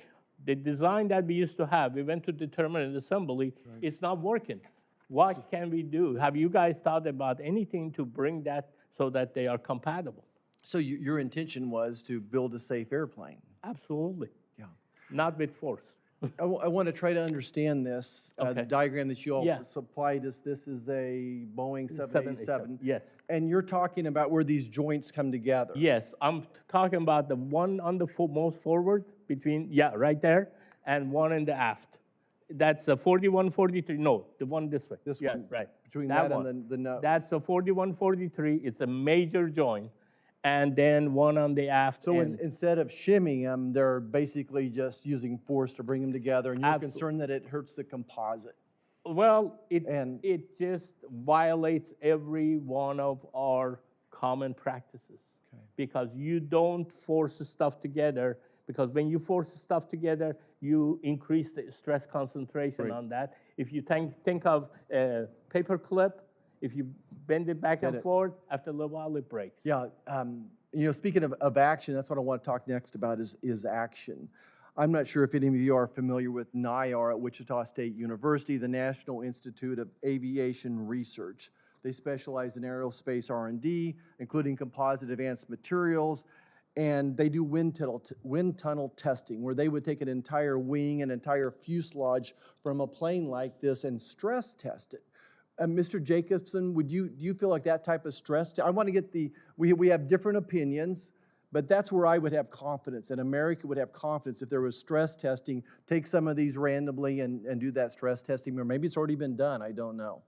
the design that we used to have, we went to determinate assembly, it's not working. What can we do? Have you guys thought about anything to bring that so that they are compatible? So your intention was to build a safe airplane? Absolutely. Yeah. Not with force. I want to try to understand this. The Okay. diagram that you all Yeah. supplied us, this is a Boeing 787. Yes. And you're talking about where these joints come together. Yes, I'm talking about the one on the most forward between, right there, and one in the aft. That's the 4143. No, the one this way. This Yeah, one, right. between that and one. the nose. That's the 4143. It's a major joint, and then one on the aft So end. instead of shimming them, they're basically just using force to bring them together, and you're Absolutely. concerned that it hurts the composite. Well, And- it just violates every one of our common practices. Because you don't force the stuff together, because when you force the stuff together, you increase the stress concentration on that. If you think of a paper clip, if you bend it back and forth, after a little while it breaks. Yeah, you know, speaking of action, that's what I want to talk next about is action. I'm not sure if any of you are familiar with NIAR at Wichita State University, the National Institute of Aviation Research. They specialize in aerospace R&D, including composite advanced materials, and they do wind tunnel testing, where they would take an entire wing, an entire fuselage from a plane like this and stress test it. Mr. Jacobson, do you feel like that type of stress? I want to get we have different opinions, but that's where I would have confidence, and America would have confidence if there was stress testing, take some of these randomly and do that stress testing, or maybe it's already been done, I don't know.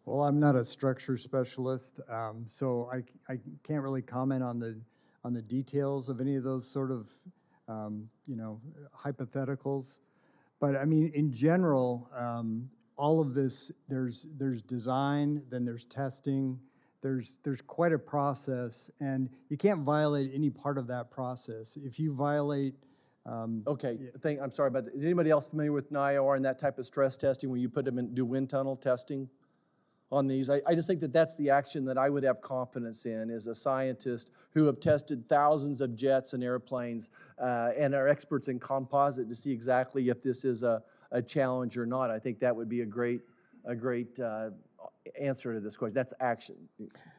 Well, I'm not a structure specialist, so I can't really comment on the details of any of those sort of, hypotheticals. But I mean, in general, all of this, there's design, then there's testing, there's quite a process, and you can't violate any part of that process. If you violate, Okay, I'm sorry about that. Is anybody else familiar with NIAR and that type of stress testing where you put them in, do wind tunnel testing on these? I just think that that's the action that I would have confidence in as a scientist who have tested thousands of jets and airplanes and are experts in composite to see exactly if this is a challenge or not. I think that would be a great answer to this question. That's action.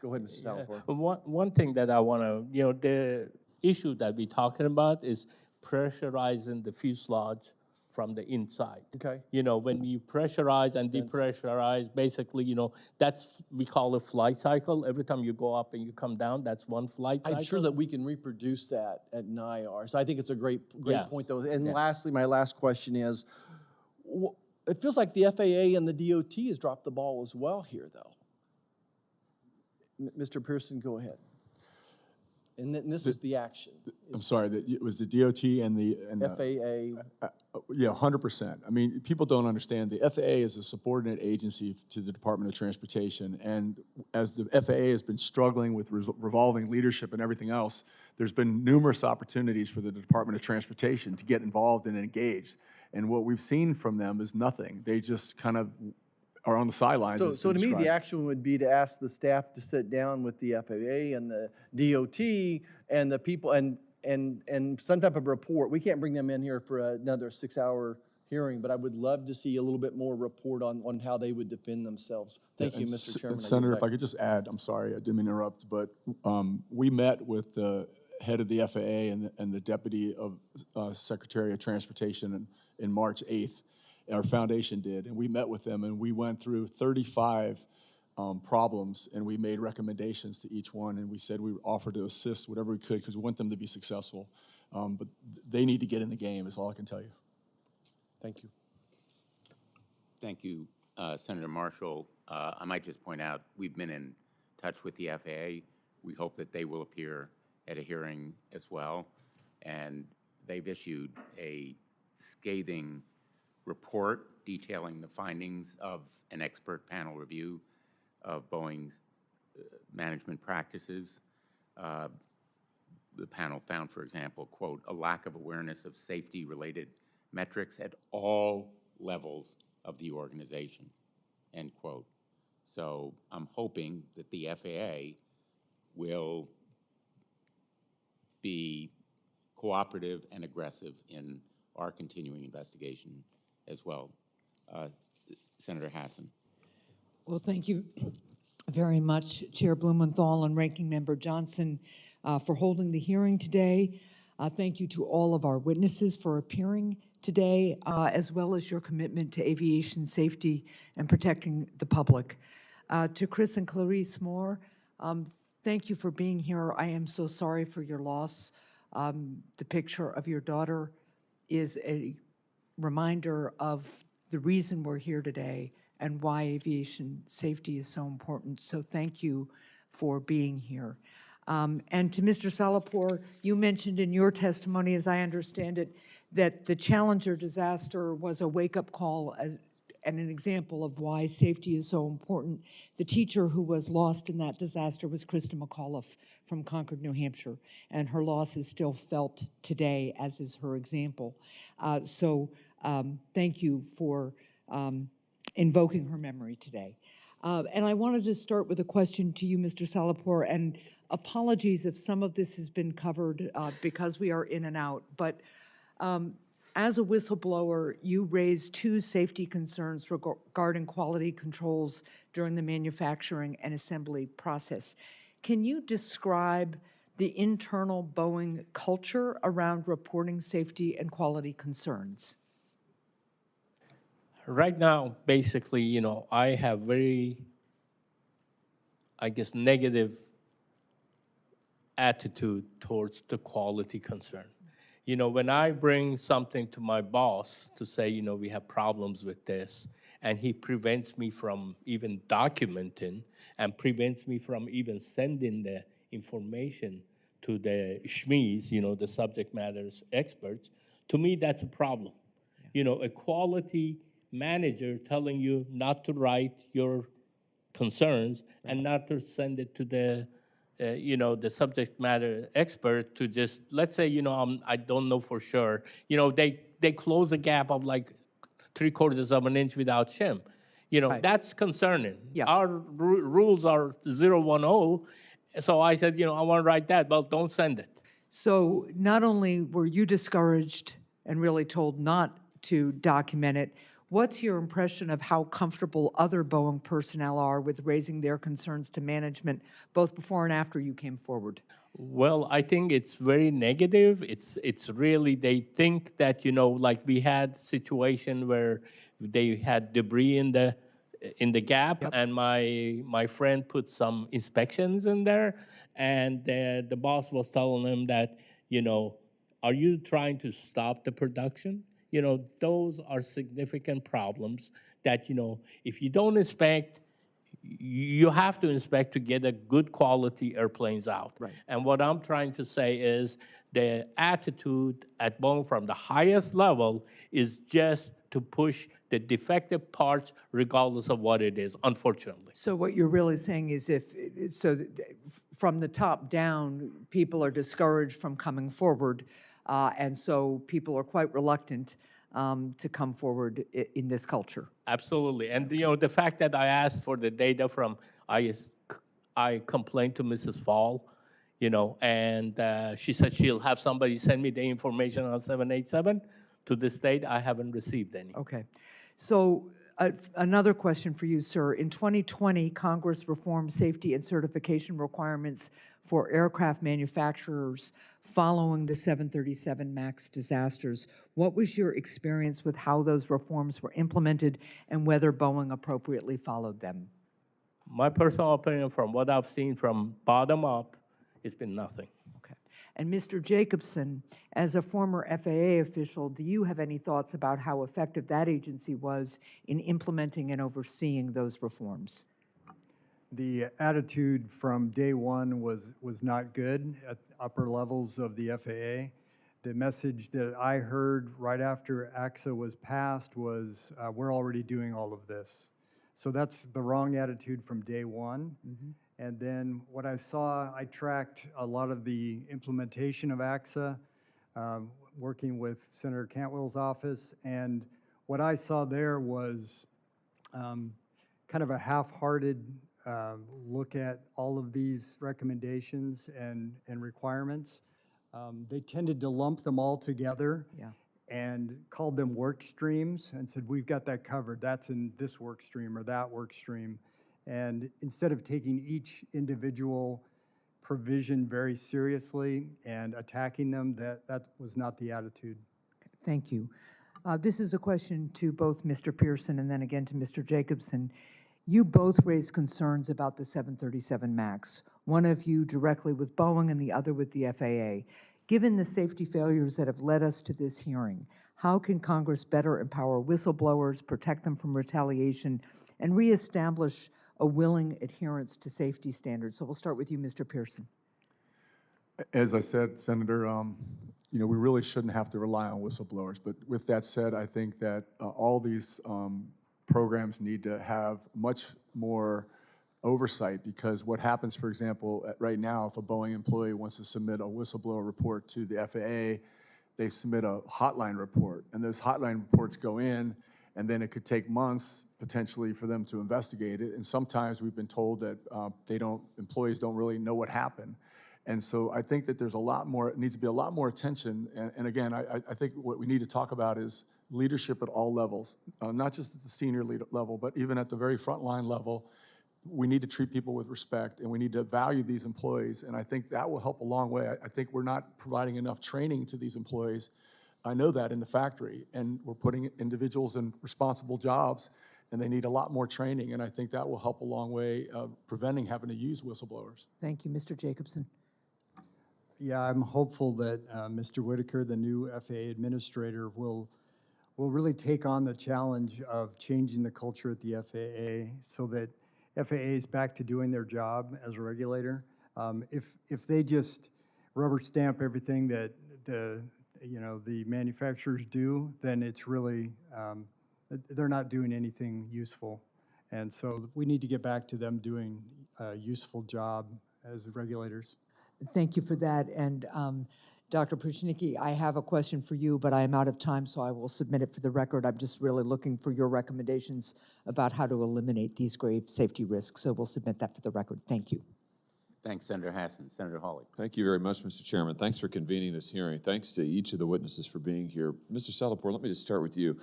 Go ahead, Mr. Salehpour. One thing that I want to, the issue that we're talking about is pressurizing the fuselage from the inside. Okay. When you pressurize and depressurize, basically, we call it flight cycle. Every time you go up and you come down, that's one flight cycle. I'm sure that we can reproduce that at NIAR. So I think it's a great Yeah. point, though. And lastly, my last question is, it feels like the FAA and the DOT has dropped the ball as well here, though. Mr. Pierson, go ahead. And this is the action. I'm sorry, it was the DOT and the FAA. Yeah, 100%. I mean, people don't understand. The FAA is a subordinate agency to the Department of Transportation, and as the FAA has been struggling with revolving leadership and everything else, there's been numerous opportunities for the Department of Transportation to get involved and engaged. And what we've seen from them is nothing. They just kind of are on the sidelines. So to me, the action would be to ask the staff to sit down with the FAA and the DOT and the people and some type of report. We can't bring them in here for another 6-hour hearing, but I would love to see a little bit more report on how they would defend themselves. Thank you, Mr. Chairman. Senator, if I could just add, I'm sorry, I didn't mean to interrupt, but we met with the head of the FAA and the Deputy of Secretary of Transportation in March 8th. Our foundation did, and we met with them, and we went through 35 problems, and we made recommendations to each one, and we said we offered to assist whatever we could because we want them to be successful. But they need to get in the game, is all I can tell you. Thank you. Thank you, Senator Marshall. I might just point out, we've been in touch with the FAA. We hope that they will appear at a hearing as well, and they've issued a scathing report detailing the findings of an expert panel review of Boeing's management practices. The panel found, for example, quote, a lack of awareness of safety-related metrics at all levels of the organization, end quote. So I'm hoping that the FAA will be cooperative and aggressive in our continuing investigation as well. Senator Hassan. Well, thank you very much, Chair Blumenthal and Ranking Member Johnson, for holding the hearing today. Thank you to all of our witnesses for appearing today, as well as your commitment to aviation safety and protecting the public. To Chris and Clarice Moore, thank you for being here. I am so sorry for your loss. The picture of your daughter is a reminder of the reason we're here today and why aviation safety is so important. So thank you for being here. And to Mr. Salehpour, you mentioned in your testimony, as I understand it, that the Challenger disaster was a wake-up call and an example of why safety is so important. The teacher who was lost in that disaster was Krista McAuliffe from Concord, New Hampshire, and her loss is still felt today, as is her example. Thank you for invoking her memory today. And I wanted to start with a question to you, Mr. Salehpour, and apologies if some of this has been covered because we are in and out, but as a whistleblower, you raised two safety concerns regarding quality controls during the manufacturing and assembly process. Can you describe the internal Boeing culture around reporting safety and quality concerns? Right now, basically, I have very, negative attitude towards the quality concern. When I bring something to my boss to say, we have problems with this, and he prevents me from even documenting and prevents me from even sending the information to the SMEs, the subject matter experts, to me, that's a problem. A quality manager telling you not to write your concerns and not to send it to the the subject matter expert to just, let's say, I don't know for sure, they close a gap of like 3/4 of an inch without shim. Right. That's concerning. Yeah. Our rules are 010. So I said, I want to write that. Well, don't send it. So not only were you discouraged and really told not to document it, what's your impression of how comfortable other Boeing personnel are with raising their concerns to management, both before and after you came forward? Well, I think it's very negative. It's really, they think that, like we had situation where they had debris in the gap, Yep. and my friend put some inspections in there, and the boss was telling him that, are you trying to stop the production? Those are significant problems that, if you don't inspect, you have to inspect to get a good quality airplanes out. Right. And what I'm trying to say is the attitude at Boeing from the highest level is just to push the defective parts regardless of what it is, unfortunately. So what you're really saying is from the top down, people are discouraged from coming forward, and so people are quite reluctant to come forward in this culture. Absolutely. And the fact that I asked for the data from, I complained to Mrs. Fall, and she said she'll have somebody send me the information on 787. To this date, I haven't received any. Okay. So another question for you, sir. In 2020, Congress reformed safety and certification requirements for aircraft manufacturers following the 737 MAX disasters. What was your experience with how those reforms were implemented and whether Boeing appropriately followed them? My personal opinion, from what I've seen from bottom up, it's been nothing. Okay. And Mr. Jacobson, as a former FAA official, do you have any thoughts about how effective that agency was in implementing and overseeing those reforms? The attitude from day one was not good at upper levels of the FAA. The message that I heard right after AXA was passed was, we're already doing all of this. So that's the wrong attitude from day one. Mm-hmm. And then what I saw, I tracked a lot of the implementation of AXA, working with Senator Cantwell's office, and what I saw there was kind of a half-hearted look at all of these recommendations and requirements. They tended to lump them all together. Yeah. And called them work streams and said, we've got that covered. That's in this work stream or that work stream. And instead of taking each individual provision very seriously and attacking them, that was not the attitude. Thank you. This is a question to both Mr. Pierson and then again to Mr. Jacobson. You both raised concerns about the 737 MAX, one of you directly with Boeing and the other with the FAA. Given the safety failures that have led us to this hearing, How can Congress better empower whistleblowers, protect them from retaliation, and reestablish a willing adherence to safety standards? So we'll start with you, Mr. Pierson. As I said, Senator, you know, we really shouldn't have to rely on whistleblowers. But with that said, I think that all these programs need to have much more oversight, because what happens, for example, right now, if a Boeing employee wants to submit a whistleblower report to the FAA, they submit a hotline report, and those hotline reports go in, and then it could take months potentially for them to investigate it. And sometimes we've been told that employees don't really know what happened. And so I think that there's a lot more, it needs to be a lot more attention. And again, I think what we need to talk about is leadership at all levels, not just at the senior level, but even at the very frontline level. We need to treat people with respect, and we need to value these employees. And I think that will help a long way. I think we're not providing enough training to these employees. I know that in the factory, and we're putting individuals in responsible jobs, and they need a lot more training. And I think that will help a long way of preventing having to use whistleblowers. Thank you, Mr. Jacobson. Yeah, I'm hopeful that Mr. Whitaker, the new FAA administrator, will really take on the challenge of changing the culture at the FAA so that FAA is back to doing their job as a regulator. If they just rubber stamp everything that the manufacturers do, then it's really they're not doing anything useful. And so we need to get back to them doing a useful job as regulators. Thank you for that. And Dr. Pruchnicki, I have a question for you, but I am out of time, so I will submit it for the record. I'm just really looking for your recommendations about how to eliminate these grave safety risks. So we'll submit that for the record. Thank you. Thanks, Senator Hassan. Senator Hawley. Thank you very much, Mr. Chairman. Thanks for convening this hearing. Thanks to each of the witnesses for being here. Mr. Salehpour, let me just start with you.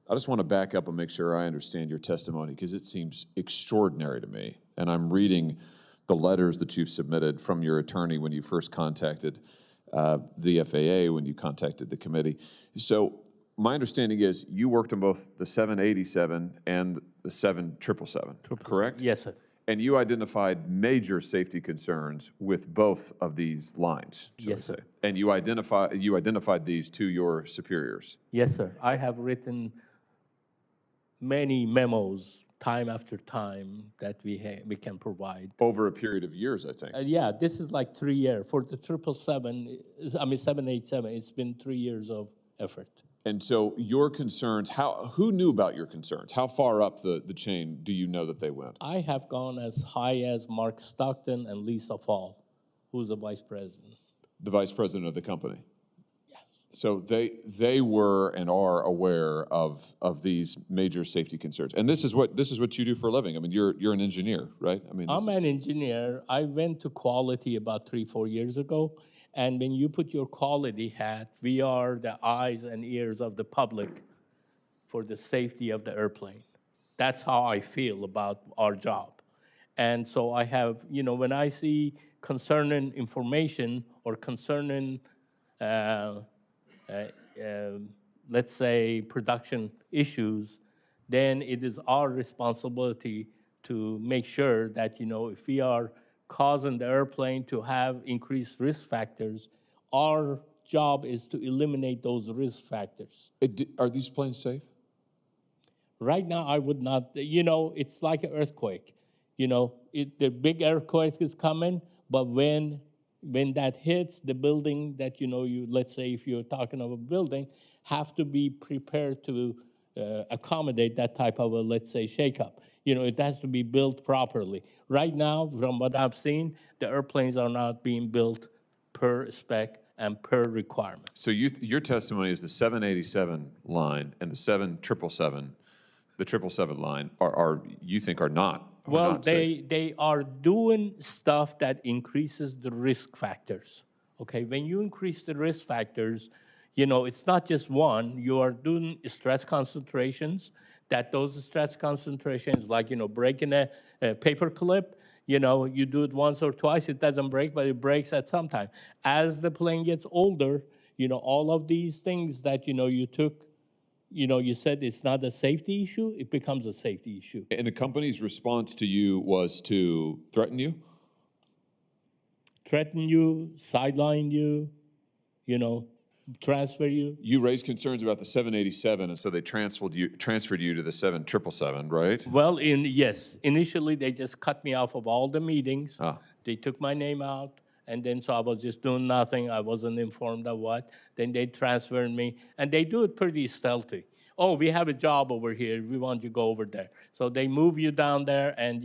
I just want to back up and make sure I understand your testimony, because it seems extraordinary to me. And I'm reading the letters that you've submitted from your attorney when you first contacted the FAA, when you contacted the committee. So my understanding is you worked on both the 787 and the 7777, correct? Yes, sir. And you identified major safety concerns with both of these lines, Yes, sir. And you identified these to your superiors. Yes, sir. I have written many memos time after time that we can provide. Over a period of years, I think. Yeah, this is like 3 years. For the 787, it's been 3 years of effort. And so your concerns, who knew about your concerns? How far up the chain do you know that they went? I have gone as high as Mark Stockton and Lisa Fall, who's the vice president. The vice president of the company? So they were and are aware of these major safety concerns, and this is what you do for a living. I mean, you're an engineer, right? I mean, I'm an engineer. I went to quality about 3-4 years ago, and when you put your quality hat, we are the eyes and ears of the public for the safety of the airplane. That's how I feel about our job, and so I have, when I see concerning information or concerning let's say, production issues, then it is our responsibility to make sure that, if we are causing the airplane to have increased risk factors, our job is to eliminate those risk factors. Are these planes safe? Right now, I would not, it's like an earthquake. The big earthquake is coming, but when that hits the building that, let's say if you're talking of a building, have to be prepared to accommodate that type of a, let's say, shakeup. It has to be built properly. Right now, from what I've seen, the airplanes are not being built per spec and per requirement. So your testimony is the 787 line and the 777, the 777 line you think are not. Well, they are doing stuff that increases the risk factors, okay? When you increase the risk factors, it's not just one. You are doing stress concentrations, that those stress concentrations, like, breaking a paper clip, you do it once or twice, it doesn't break, but it breaks at some time. As the plane gets older, all of these things that, you took, you said it's not a safety issue, it becomes a safety issue. And the company's response to you was to threaten you? Threaten you, sideline you, transfer you. You raised concerns about the 787, and so they transferred you to the 777, right? Well, yes, initially they just cut me off of all the meetings. Ah. They took my name out, and then so I was just doing nothing. I wasn't informed of what. Then they transferred me, and they do it pretty stealthy. Oh, we have a job over here. We want you to go over there. So they move you down there, and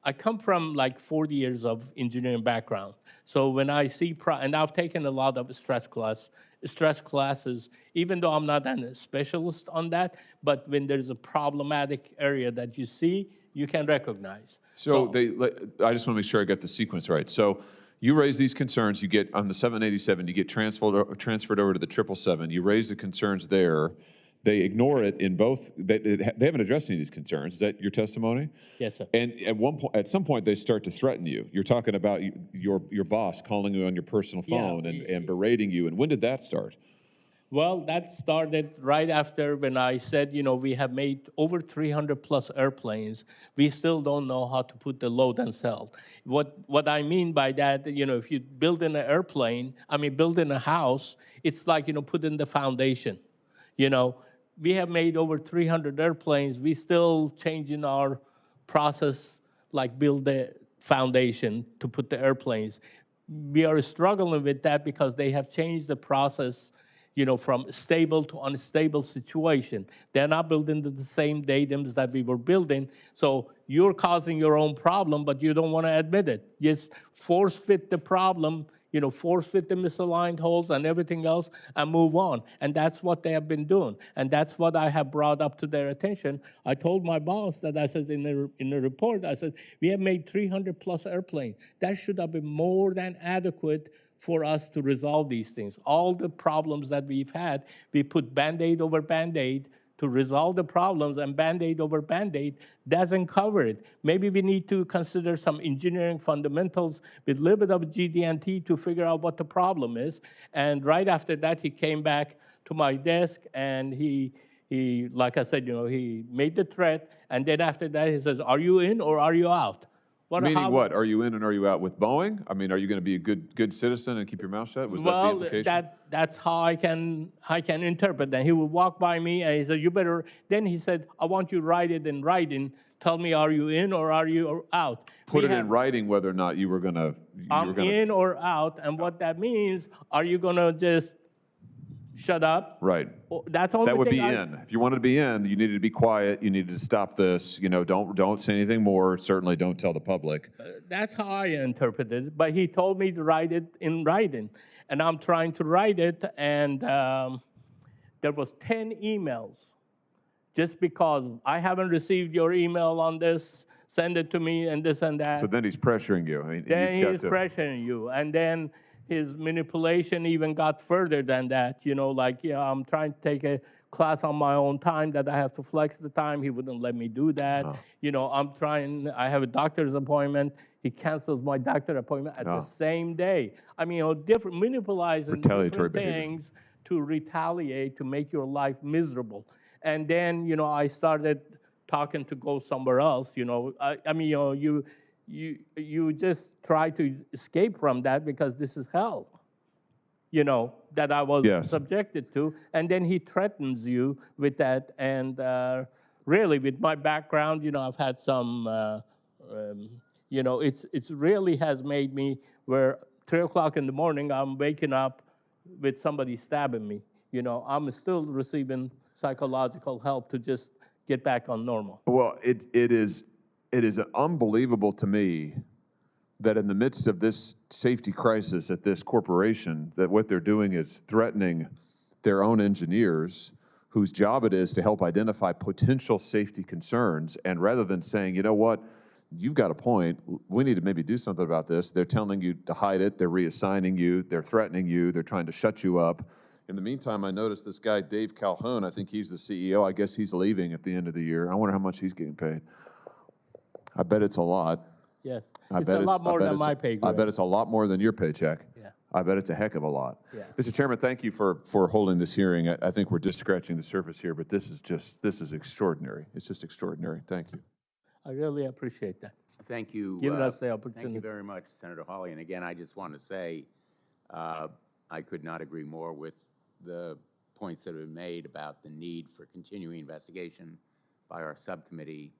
I come from like 40 years of engineering background. So when I see, and I've taken a lot of stress classes, even though I'm not a specialist on that, but when there's a problematic area that you see, you can recognize. So I just want to make sure I got the sequence right. So you raise these concerns, you get on the 787, you get transferred over to the 777, you raise the concerns there. They ignore it in both. They haven't addressed any of these concerns. Is that your testimony? Yes, sir. And at some point, they start to threaten you. You're talking about your boss calling you on your personal phone and berating you. And when did that start? Well, that started right after when I said, we have made over 300 plus airplanes. We still don't know how to put the load and sell. What I mean by that, if you build in an airplane, build in a house, it's like, putting the foundation. We have made over 300 airplanes. We still changing our process, like build the foundation to put the airplanes. We are struggling with that because they have changed the process, from stable to unstable situation. They're not building the same datums that we were building. So you're causing your own problem, but you don't want to admit it. Just force fit the problem, force fit the misaligned holes and everything else and move on. And that's what they have been doing. And that's what I have brought up to their attention. I told my boss that I said in the report, I said, we have made 300 plus airplanes. That should have been more than adequate for us to resolve these things. All the problems that we've had, we put Band-Aid over Band-Aid to resolve the problems, and Band-Aid over Band-Aid doesn't cover it. Maybe we need to consider some engineering fundamentals with a little bit of GD&T to figure out what the problem is. And right after that, he came back to my desk, and he like I said, he made the threat, and then after that, he says, are you in or are you out? Meaning what? Are you in and are you out with Boeing? Are you going to be a good citizen and keep your mouth shut? Was that the implication? That's how I can interpret that. He would walk by me and he said, you better, then he said, I want you to write it in writing. Tell me, are you in or are you out? Put it in writing whether or not you were going to. I'm in or out, and what that means, are you going to just shut up? Right. That's the only that would thing be in. If you wanted to be in, you needed to be quiet. You needed to stop this. Don't say anything more. Certainly, don't tell the public. That's how I interpreted it. But he told me to write it in writing, and I'm trying to write it. And there was 10 emails, just because I haven't received your email on this. Send it to me, and this and that. So then he's pressuring you. Then he's pressuring you, and then his manipulation even got further than that. I'm trying to take a class on my own time that I have to flex the time. He wouldn't let me do that. Oh. I have a doctor's appointment. He cancels my doctor appointment at the same day. Different manipulating different things to retaliate, to make your life miserable. And then, I started talking to go somewhere else. You just try to escape from that because this is hell, that I was subjected to. And then he threatens you with that. And really, with my background, I've had some, it's really has made me where 3 o'clock in the morning, I'm waking up with somebody stabbing me. I'm still receiving psychological help to just get back on normal. Well, it is unbelievable to me that in the midst of this safety crisis at this corporation, that what they're doing is threatening their own engineers whose job it is to help identify potential safety concerns. And rather than saying, you know what, you've got a point, we need to maybe do something about this, they're telling you to hide it, they're reassigning you, they're threatening you, they're trying to shut you up. In the meantime, I noticed this guy, Dave Calhoun, I think he's the CEO. I guess he's leaving at the end of the year. I wonder how much he's getting paid. I bet it's a lot. Yes, it's a lot more than my pay grade. I bet it's a lot more than your paycheck. Yeah. I bet it's a heck of a lot. Yeah. Mr. Chairman, thank you for holding this hearing. I think we're just scratching the surface here, but this is extraordinary. It's just extraordinary. Thank you. I really appreciate that. Thank you. Giving us the opportunity. Thank you very much, Senator Hawley. And again, I just want to say I could not agree more with the points that have been made about the need for continuing investigation by our subcommittee,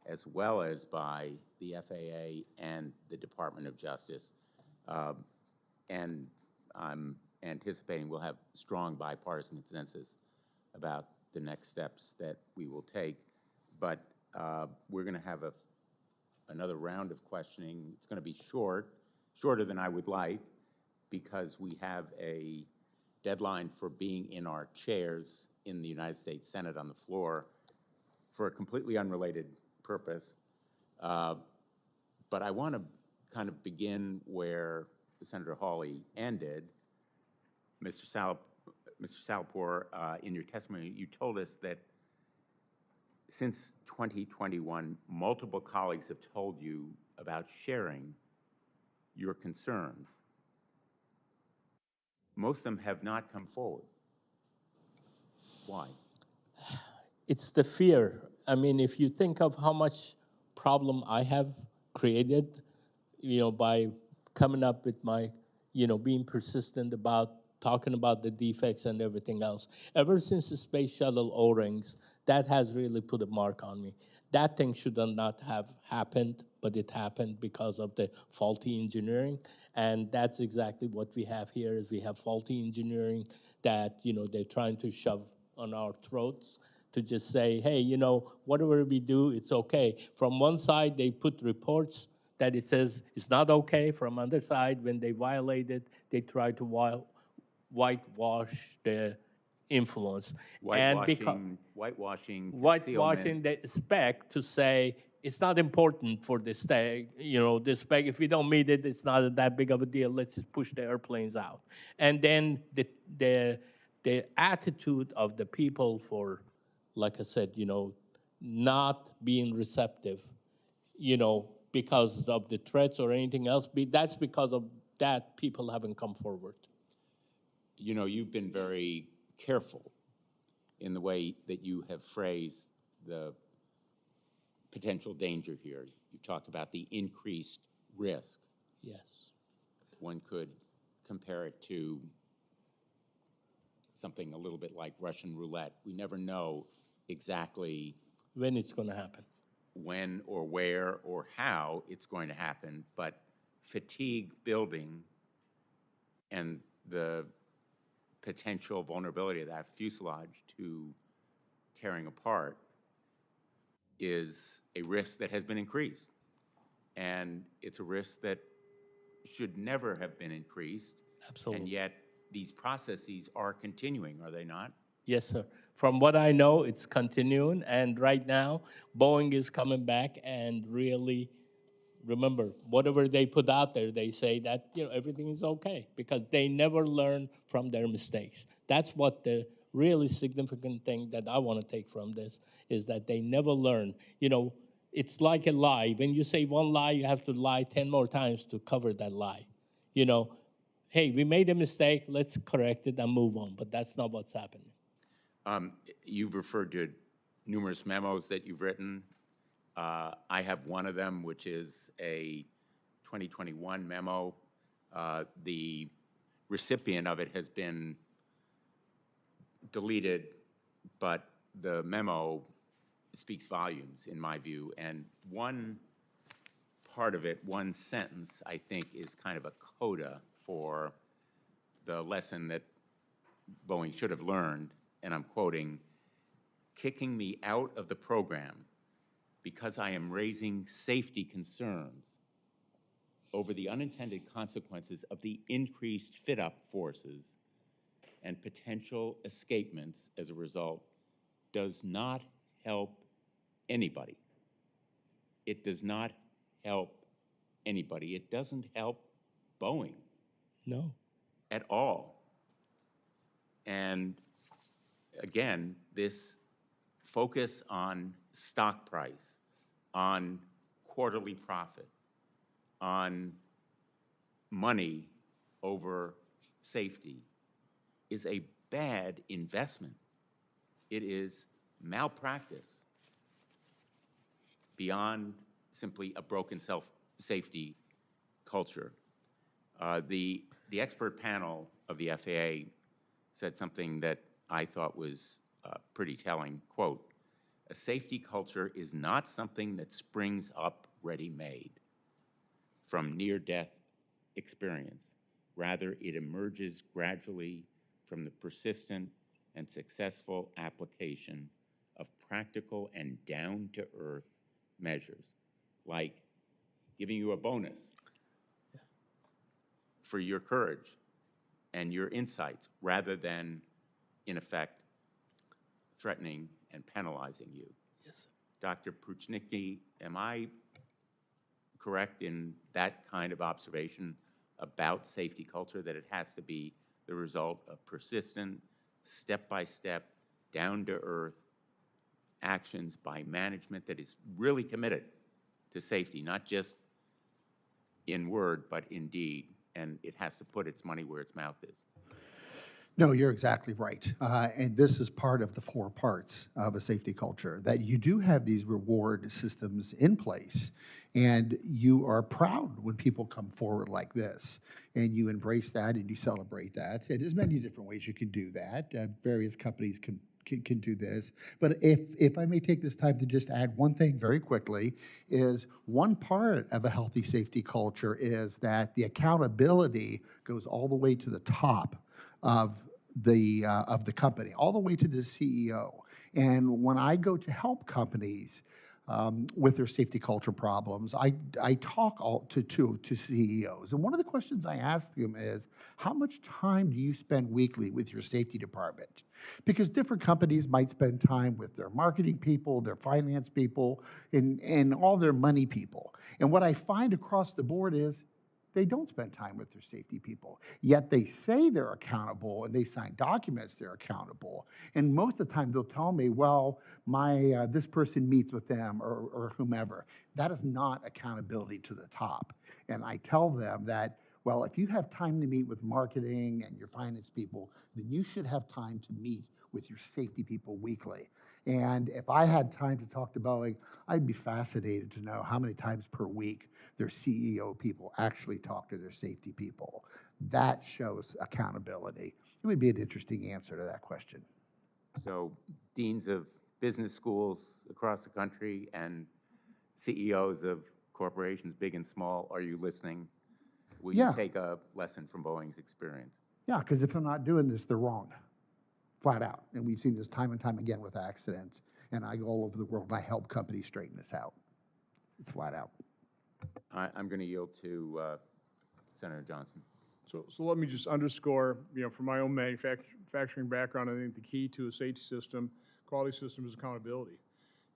as well as by the FAA and the Department of Justice. And I'm anticipating we'll have strong bipartisan consensus about the next steps that we will take. But we're going to have another round of questioning. It's going to be shorter than I would like, because we have a deadline for being in our chairs in the United States Senate on the floor for a completely unrelated purpose. But I want to kind of begin where Senator Hawley ended. Mr. Salehpour, in your testimony, you told us that since 2021, multiple colleagues have told you about sharing your concerns. Most of them have not come forward. Why? It's the fear. I mean, if you think of how much problem I have created, by coming up with my, being persistent about talking about the defects and everything else. Ever since the space shuttle O-rings, that has really put a mark on me. That thing should not have happened, but it happened because of the faulty engineering. And that's exactly what we have here, is we have faulty engineering that, they're trying to shove on our throats, to just say, hey, whatever we do, it's okay. From one side, they put reports that it says it's not okay. From other side, when they violate it, they try to whitewash the influence. Whitewashing Whitewashing concealment. the spec to say it's not important for this spec. This spec, if we don't meet it, it's not that big of a deal. Let's just push the airplanes out. And then the attitude of the people for, like I said, not being receptive, because of the threats or anything else. That's because of that people haven't come forward. You've been very careful in the way that you have phrased the potential danger here. You've talked about the increased risk. Yes. One could compare it to something a little bit like Russian roulette. We never know exactly when it's going to happen, when or where or how it's going to happen, but fatigue building and the potential vulnerability of that fuselage to tearing apart is a risk that has been increased. And it's a risk that should never have been increased. Absolutely. And yet these processes are continuing, are they not? Yes, sir. From what I know, it's continuing. And right now, Boeing is coming back and really, remember, whatever they put out there, they say that, everything is okay, because they never learn from their mistakes. That's what the really significant thing that I want to take from this, is that they never learn. It's like a lie. When you say one lie, you have to lie 10 more times to cover that lie. Hey, we made a mistake, let's correct it and move on. But that's not what's happening. You've referred to numerous memos that you've written. I have one of them, which is a 2021 memo. The recipient of it has been deleted, but the memo speaks volumes, in my view. And one part of it, one sentence, I think, is kind of a coda for the lesson that Boeing should have learned. And I'm quoting, "Kicking me out of the program because I am raising safety concerns over the unintended consequences of the increased fit-up forces and potential escapements as a result does not help anybody." It does not help anybody. It doesn't help Boeing. No. At all. And again, this focus on stock price, on quarterly profit, on money over safety is a bad investment. It is malpractice beyond simply a broken safety culture. The expert panel of the FAA said something that I thought was pretty telling. Quote, "A safety culture is not something that springs up ready-made from near-death experience. Rather, it emerges gradually from the persistent and successful application of practical and down-to-earth measures, like giving you a bonus for your courage and your insights, rather than, in effect, threatening and penalizing you." Yes. Dr. Pruchnicki, am I correct in that kind of observation about safety culture, that it has to be the result of persistent, step-by-step, down-to-earth actions by management that is really committed to safety, not just in word, but in deed, and it has to put its money where its mouth is? No, you're exactly right. And this is part of the 4 parts of a safety culture, that you do have these reward systems in place, and you are proud when people come forward like this, and you embrace that and you celebrate that. And there's many different ways you can do that. Various companies can do this. But if I may take this time to just add one thing very quickly, is one part of a healthy safety culture is that the accountability goes all the way to the top of the company, all the way to the CEO. And when I go to help companies with their safety culture problems, I talk to CEOs. And one of the questions I ask them is, how much time do you spend weekly with your safety department? Because different companies might spend time with their marketing people, their finance people, and all their money people. And what I find across the board is they don't spend time with their safety people, yet they say they're accountable and they sign documents they're accountable. And most of the time they'll tell me, well, this person meets with them or whomever. That is not accountability to the top. And I tell them that, well, if you have time to meet with marketing and your finance people, then you should have time to meet with your safety people weekly. And if I had time to talk to Boeing, I'd be fascinated to know how many times per week their CEO people actually talk to their safety people. That shows accountability. It would be an interesting answer to that question. So deans of business schools across the country and CEOs of corporations, big and small, are you listening? Will you take a lesson from Boeing's experience? Yeah, because if they're not doing this, they're wrong, flat out. And we've seen this time and time again with accidents. And I go all over the world and I help companies straighten this out. It's flat out. I'm going to yield to Senator Johnson. So let me just underscore, from my own manufacturing background, I think the key to a safety system, quality system, is accountability.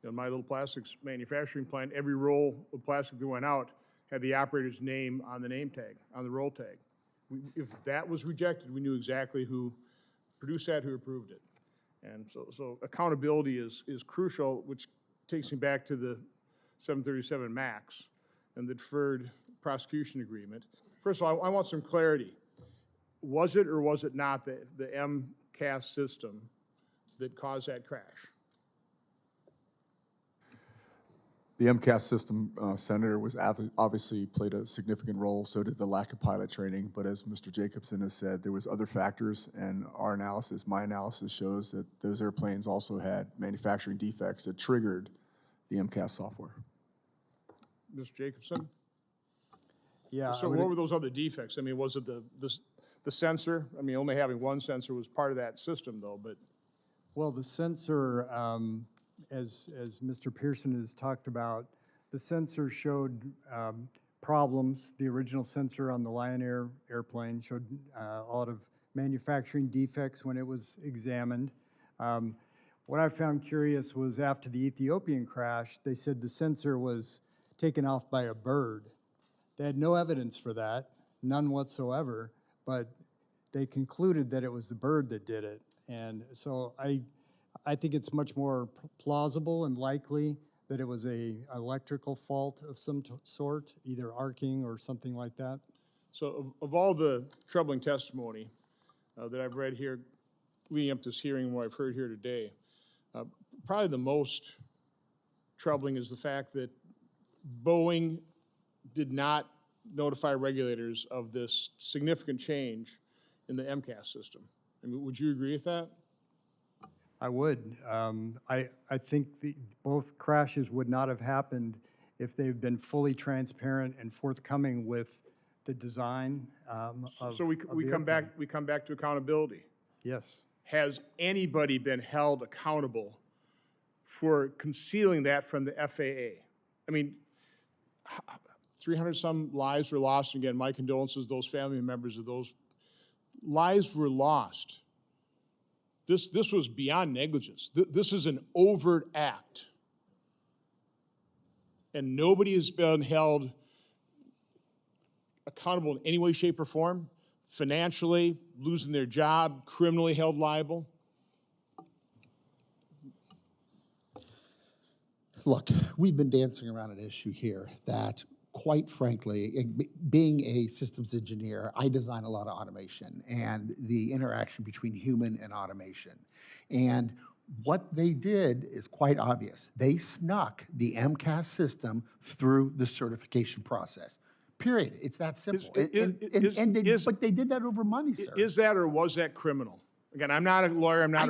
In my little plastics manufacturing plant, every roll of plastic that went out had the operator's name on the name tag, on the roll tag. If that was rejected, we knew exactly who produced that, who approved it. And so accountability is crucial, which takes me back to the 737 MAX and the deferred prosecution agreement. First of all, I want some clarity. Was it or was it not the MCAS system that caused that crash? The MCAS system, Senator, was obviously played a significant role. So did the lack of pilot training. But as Mr. Jacobson has said, there was other factors, and our analysis, my analysis, shows that those airplanes also had manufacturing defects that triggered the MCAS software. Mr. Jacobson? Yeah. So what were those other defects? I mean, was it the sensor? I mean, only having one sensor was part of that system, though. But Well, the sensor, as Mr. Pierson has talked about, the sensor showed problems. The original sensor on the Lion Air airplane showed a lot of manufacturing defects when it was examined. What I found curious was after the Ethiopian crash, they said the sensor was taken off by a bird. They had no evidence for that, none whatsoever, but they concluded that it was the bird that did it. And so I think it's much more plausible and likely that it was an electrical fault of some sort, either arcing or something like that. so of all the troubling testimony that I've read here leading up to this hearing and what I've heard here today, probably the most troubling is the fact that Boeing did not notify regulators of this significant change in the MCAS system. I mean, would you agree with that? I would. I think both crashes would not have happened if they've been fully transparent and forthcoming with the design of So we the come airplane. back, we come back to accountability. Yes. Has anybody been held accountable for concealing that from the FAA? I mean, 300-some lives were lost. Again, my condolences, those family members of those lives were lost. This was beyond negligence. This is an overt act. And nobody has been held accountable in any way, shape, or form, financially, losing their job, criminally held liable. Look, we've been dancing around an issue here that, quite frankly, being a systems engineer, I design a lot of automation and the interaction between human and automation. And what they did is quite obvious. They snuck the MCAS system through the certification process. Period. It's that simple. But they did that over money, sir. Is that or was that criminal? Again, I'm not a lawyer, I'm not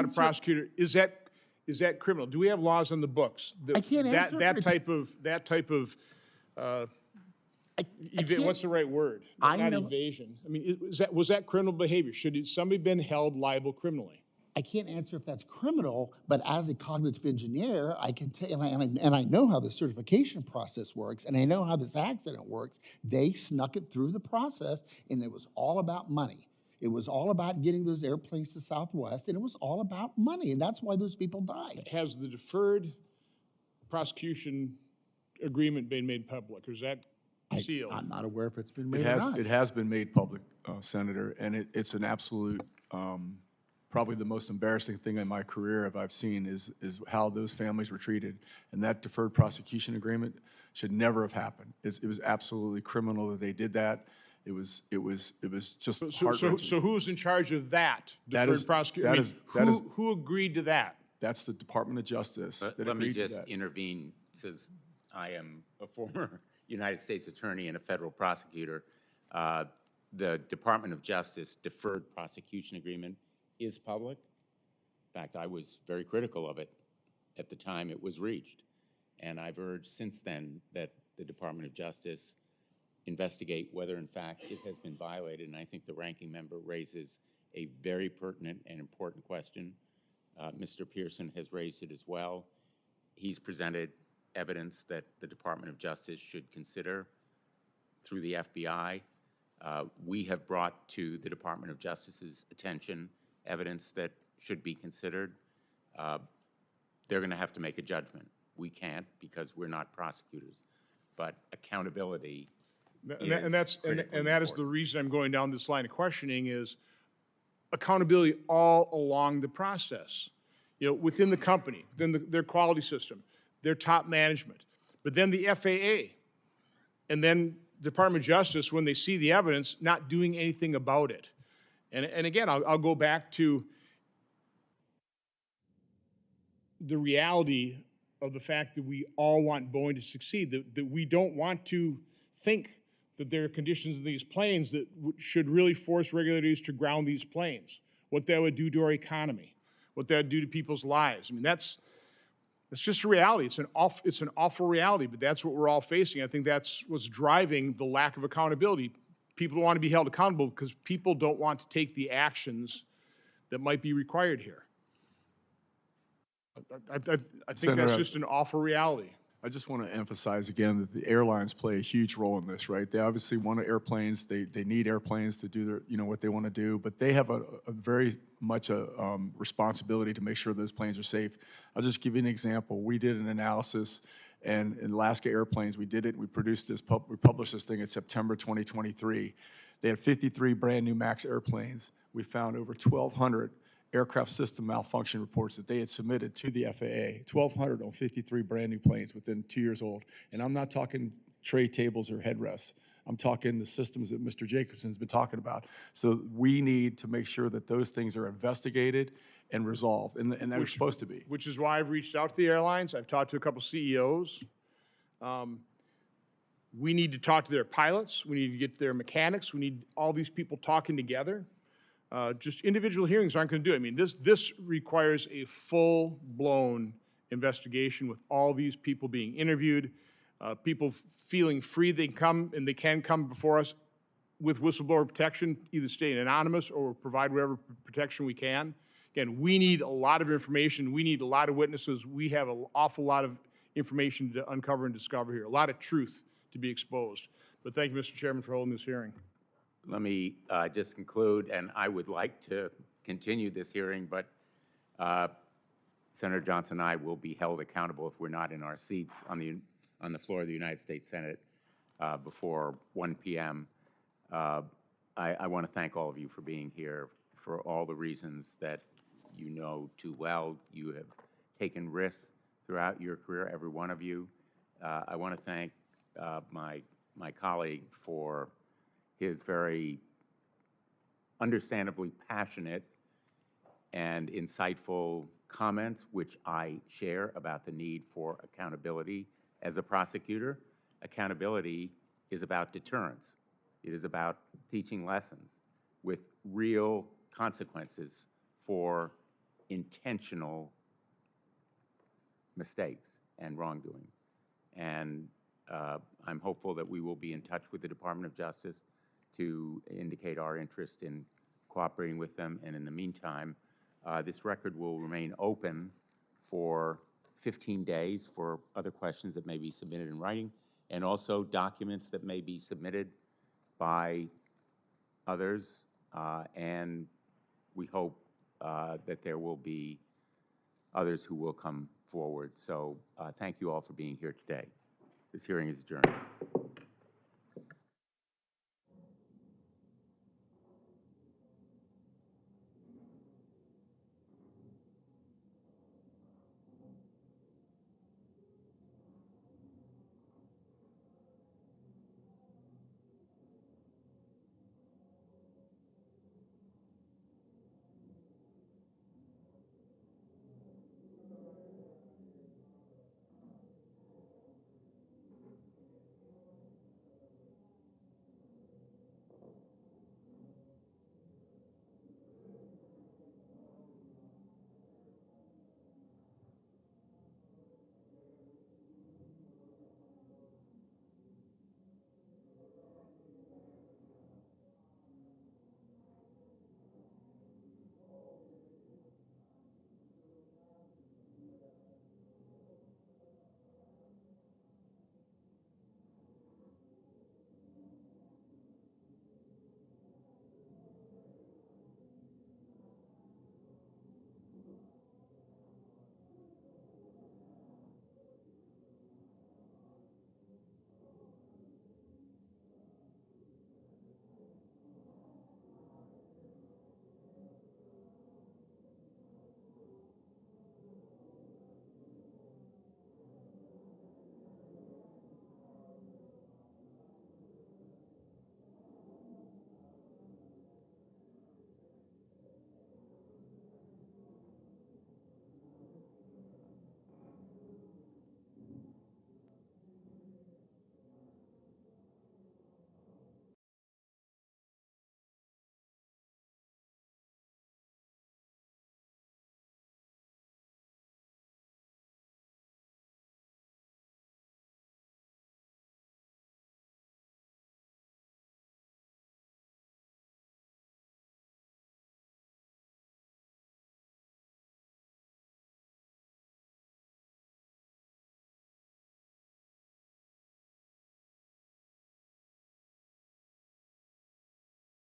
a prosecutor. Is that criminal? Do we have laws on the books? I can't answer that type of what's the right word? Not evasion. I mean, was that criminal behavior? Should somebody been held liable criminally? I can't answer if that's criminal, but as a cognitive engineer, I can tell, and I know how the certification process works, and I know how this accident works. They snuck it through the process, and it was all about money. It was all about getting those airplanes to Southwest, and it was all about money, and that's why those people died. Has the deferred prosecution agreement been made public, or is that sealed? I'm not aware if it's been made or not. It has been made public, Senator, and it's an absolute, probably the most embarrassing thing in my career I've seen is how those families were treated. And that deferred prosecution agreement should never have happened. It was absolutely criminal that they did that. It was just heart-wrenching. So who's in charge of that deferred prosecution? Who agreed to that? That's the Department of Justice that Let me agreed to just that. intervene, since I am a former United States attorney and a federal prosecutor. The Department of Justice deferred prosecution agreement is public. In fact, I was very critical of it at the time it was reached. And I've urged since then that the Department of Justice investigate whether in fact it has been violated. And I think the ranking member raises a very pertinent and important question. Mr. Pierson has raised it as well. He's presented evidence that the Department of Justice should consider through the FBI. We have brought to the Department of Justice's attention evidence that should be considered. They're going to have to make a judgment. We can't because we're not prosecutors. But accountability And that is the reason I'm going down this line of questioning is accountability all along the process. You know, within the company, within their quality system, their top management, but then the FAA, and then Department of Justice, when they see the evidence, not doing anything about it. And again, I'll go back to the reality of the fact that we all want Boeing to succeed, that we don't want to think that there are conditions in these planes that should really force regulators to ground these planes, what that would do to our economy, what that would do to people's lives. I mean, that's just a reality. It's an awful reality, but that's what we're all facing. I think that's what's driving the lack of accountability. People don't want to be held accountable because people don't want to take the actions that might be required here. I think Senator, that's just an awful reality. I just want to emphasize again that the airlines play a huge role in this, right? They obviously want airplanes. They need airplanes to do their, what they want to do, but they have a very much a responsibility to make sure those planes are safe. I'll just give you an example. We did an analysis, and in Alaska Airplanes, we did it. We produced this. We published this thing in September 2023. They had 53 brand new MAX airplanes. We found over 1,200 aircraft system malfunction reports that they had submitted to the FAA, 1,200 on 53 brand new planes within 2 years old. And I'm not talking tray tables or headrests. I'm talking the systems that Mr. Jacobson's been talking about. So we need to make sure that those things are investigated and resolved, and they're supposed to be. Which is why I've reached out to the airlines. I've talked to a couple CEOs. We need to talk to their pilots. We need to get their mechanics. We need all these people talking together. just individual hearings aren't going to do it. I mean, this requires a full-blown investigation with all these people being interviewed, people feeling free they can come before us with whistleblower protection, either staying anonymous or provide whatever protection we can. Again, we need a lot of information. We need a lot of witnesses. We have an awful lot of information to uncover and discover here, a lot of truth to be exposed. But thank you, Mr. Chairman, for holding this hearing. Let me just conclude, and I would like to continue this hearing, but Senator Johnson and I will be held accountable if we're not in our seats on the floor of the United States Senate before 1 p.m. I want to thank all of you for being here for all the reasons that you know too well. You have taken risks throughout your career, every one of you. I want to thank my colleague for his very understandably passionate and insightful comments, which I share, about the need for accountability as a prosecutor. Accountability is about deterrence. It is about teaching lessons with real consequences for intentional mistakes and wrongdoing. And I'm hopeful that we will be in touch with the Department of Justice to indicate our interest in cooperating with them. And in the meantime, this record will remain open for 15 days for other questions that may be submitted in writing, and also documents that may be submitted by others. And we hope that there will be others who will come forward. So thank you all for being here today. This hearing is adjourned.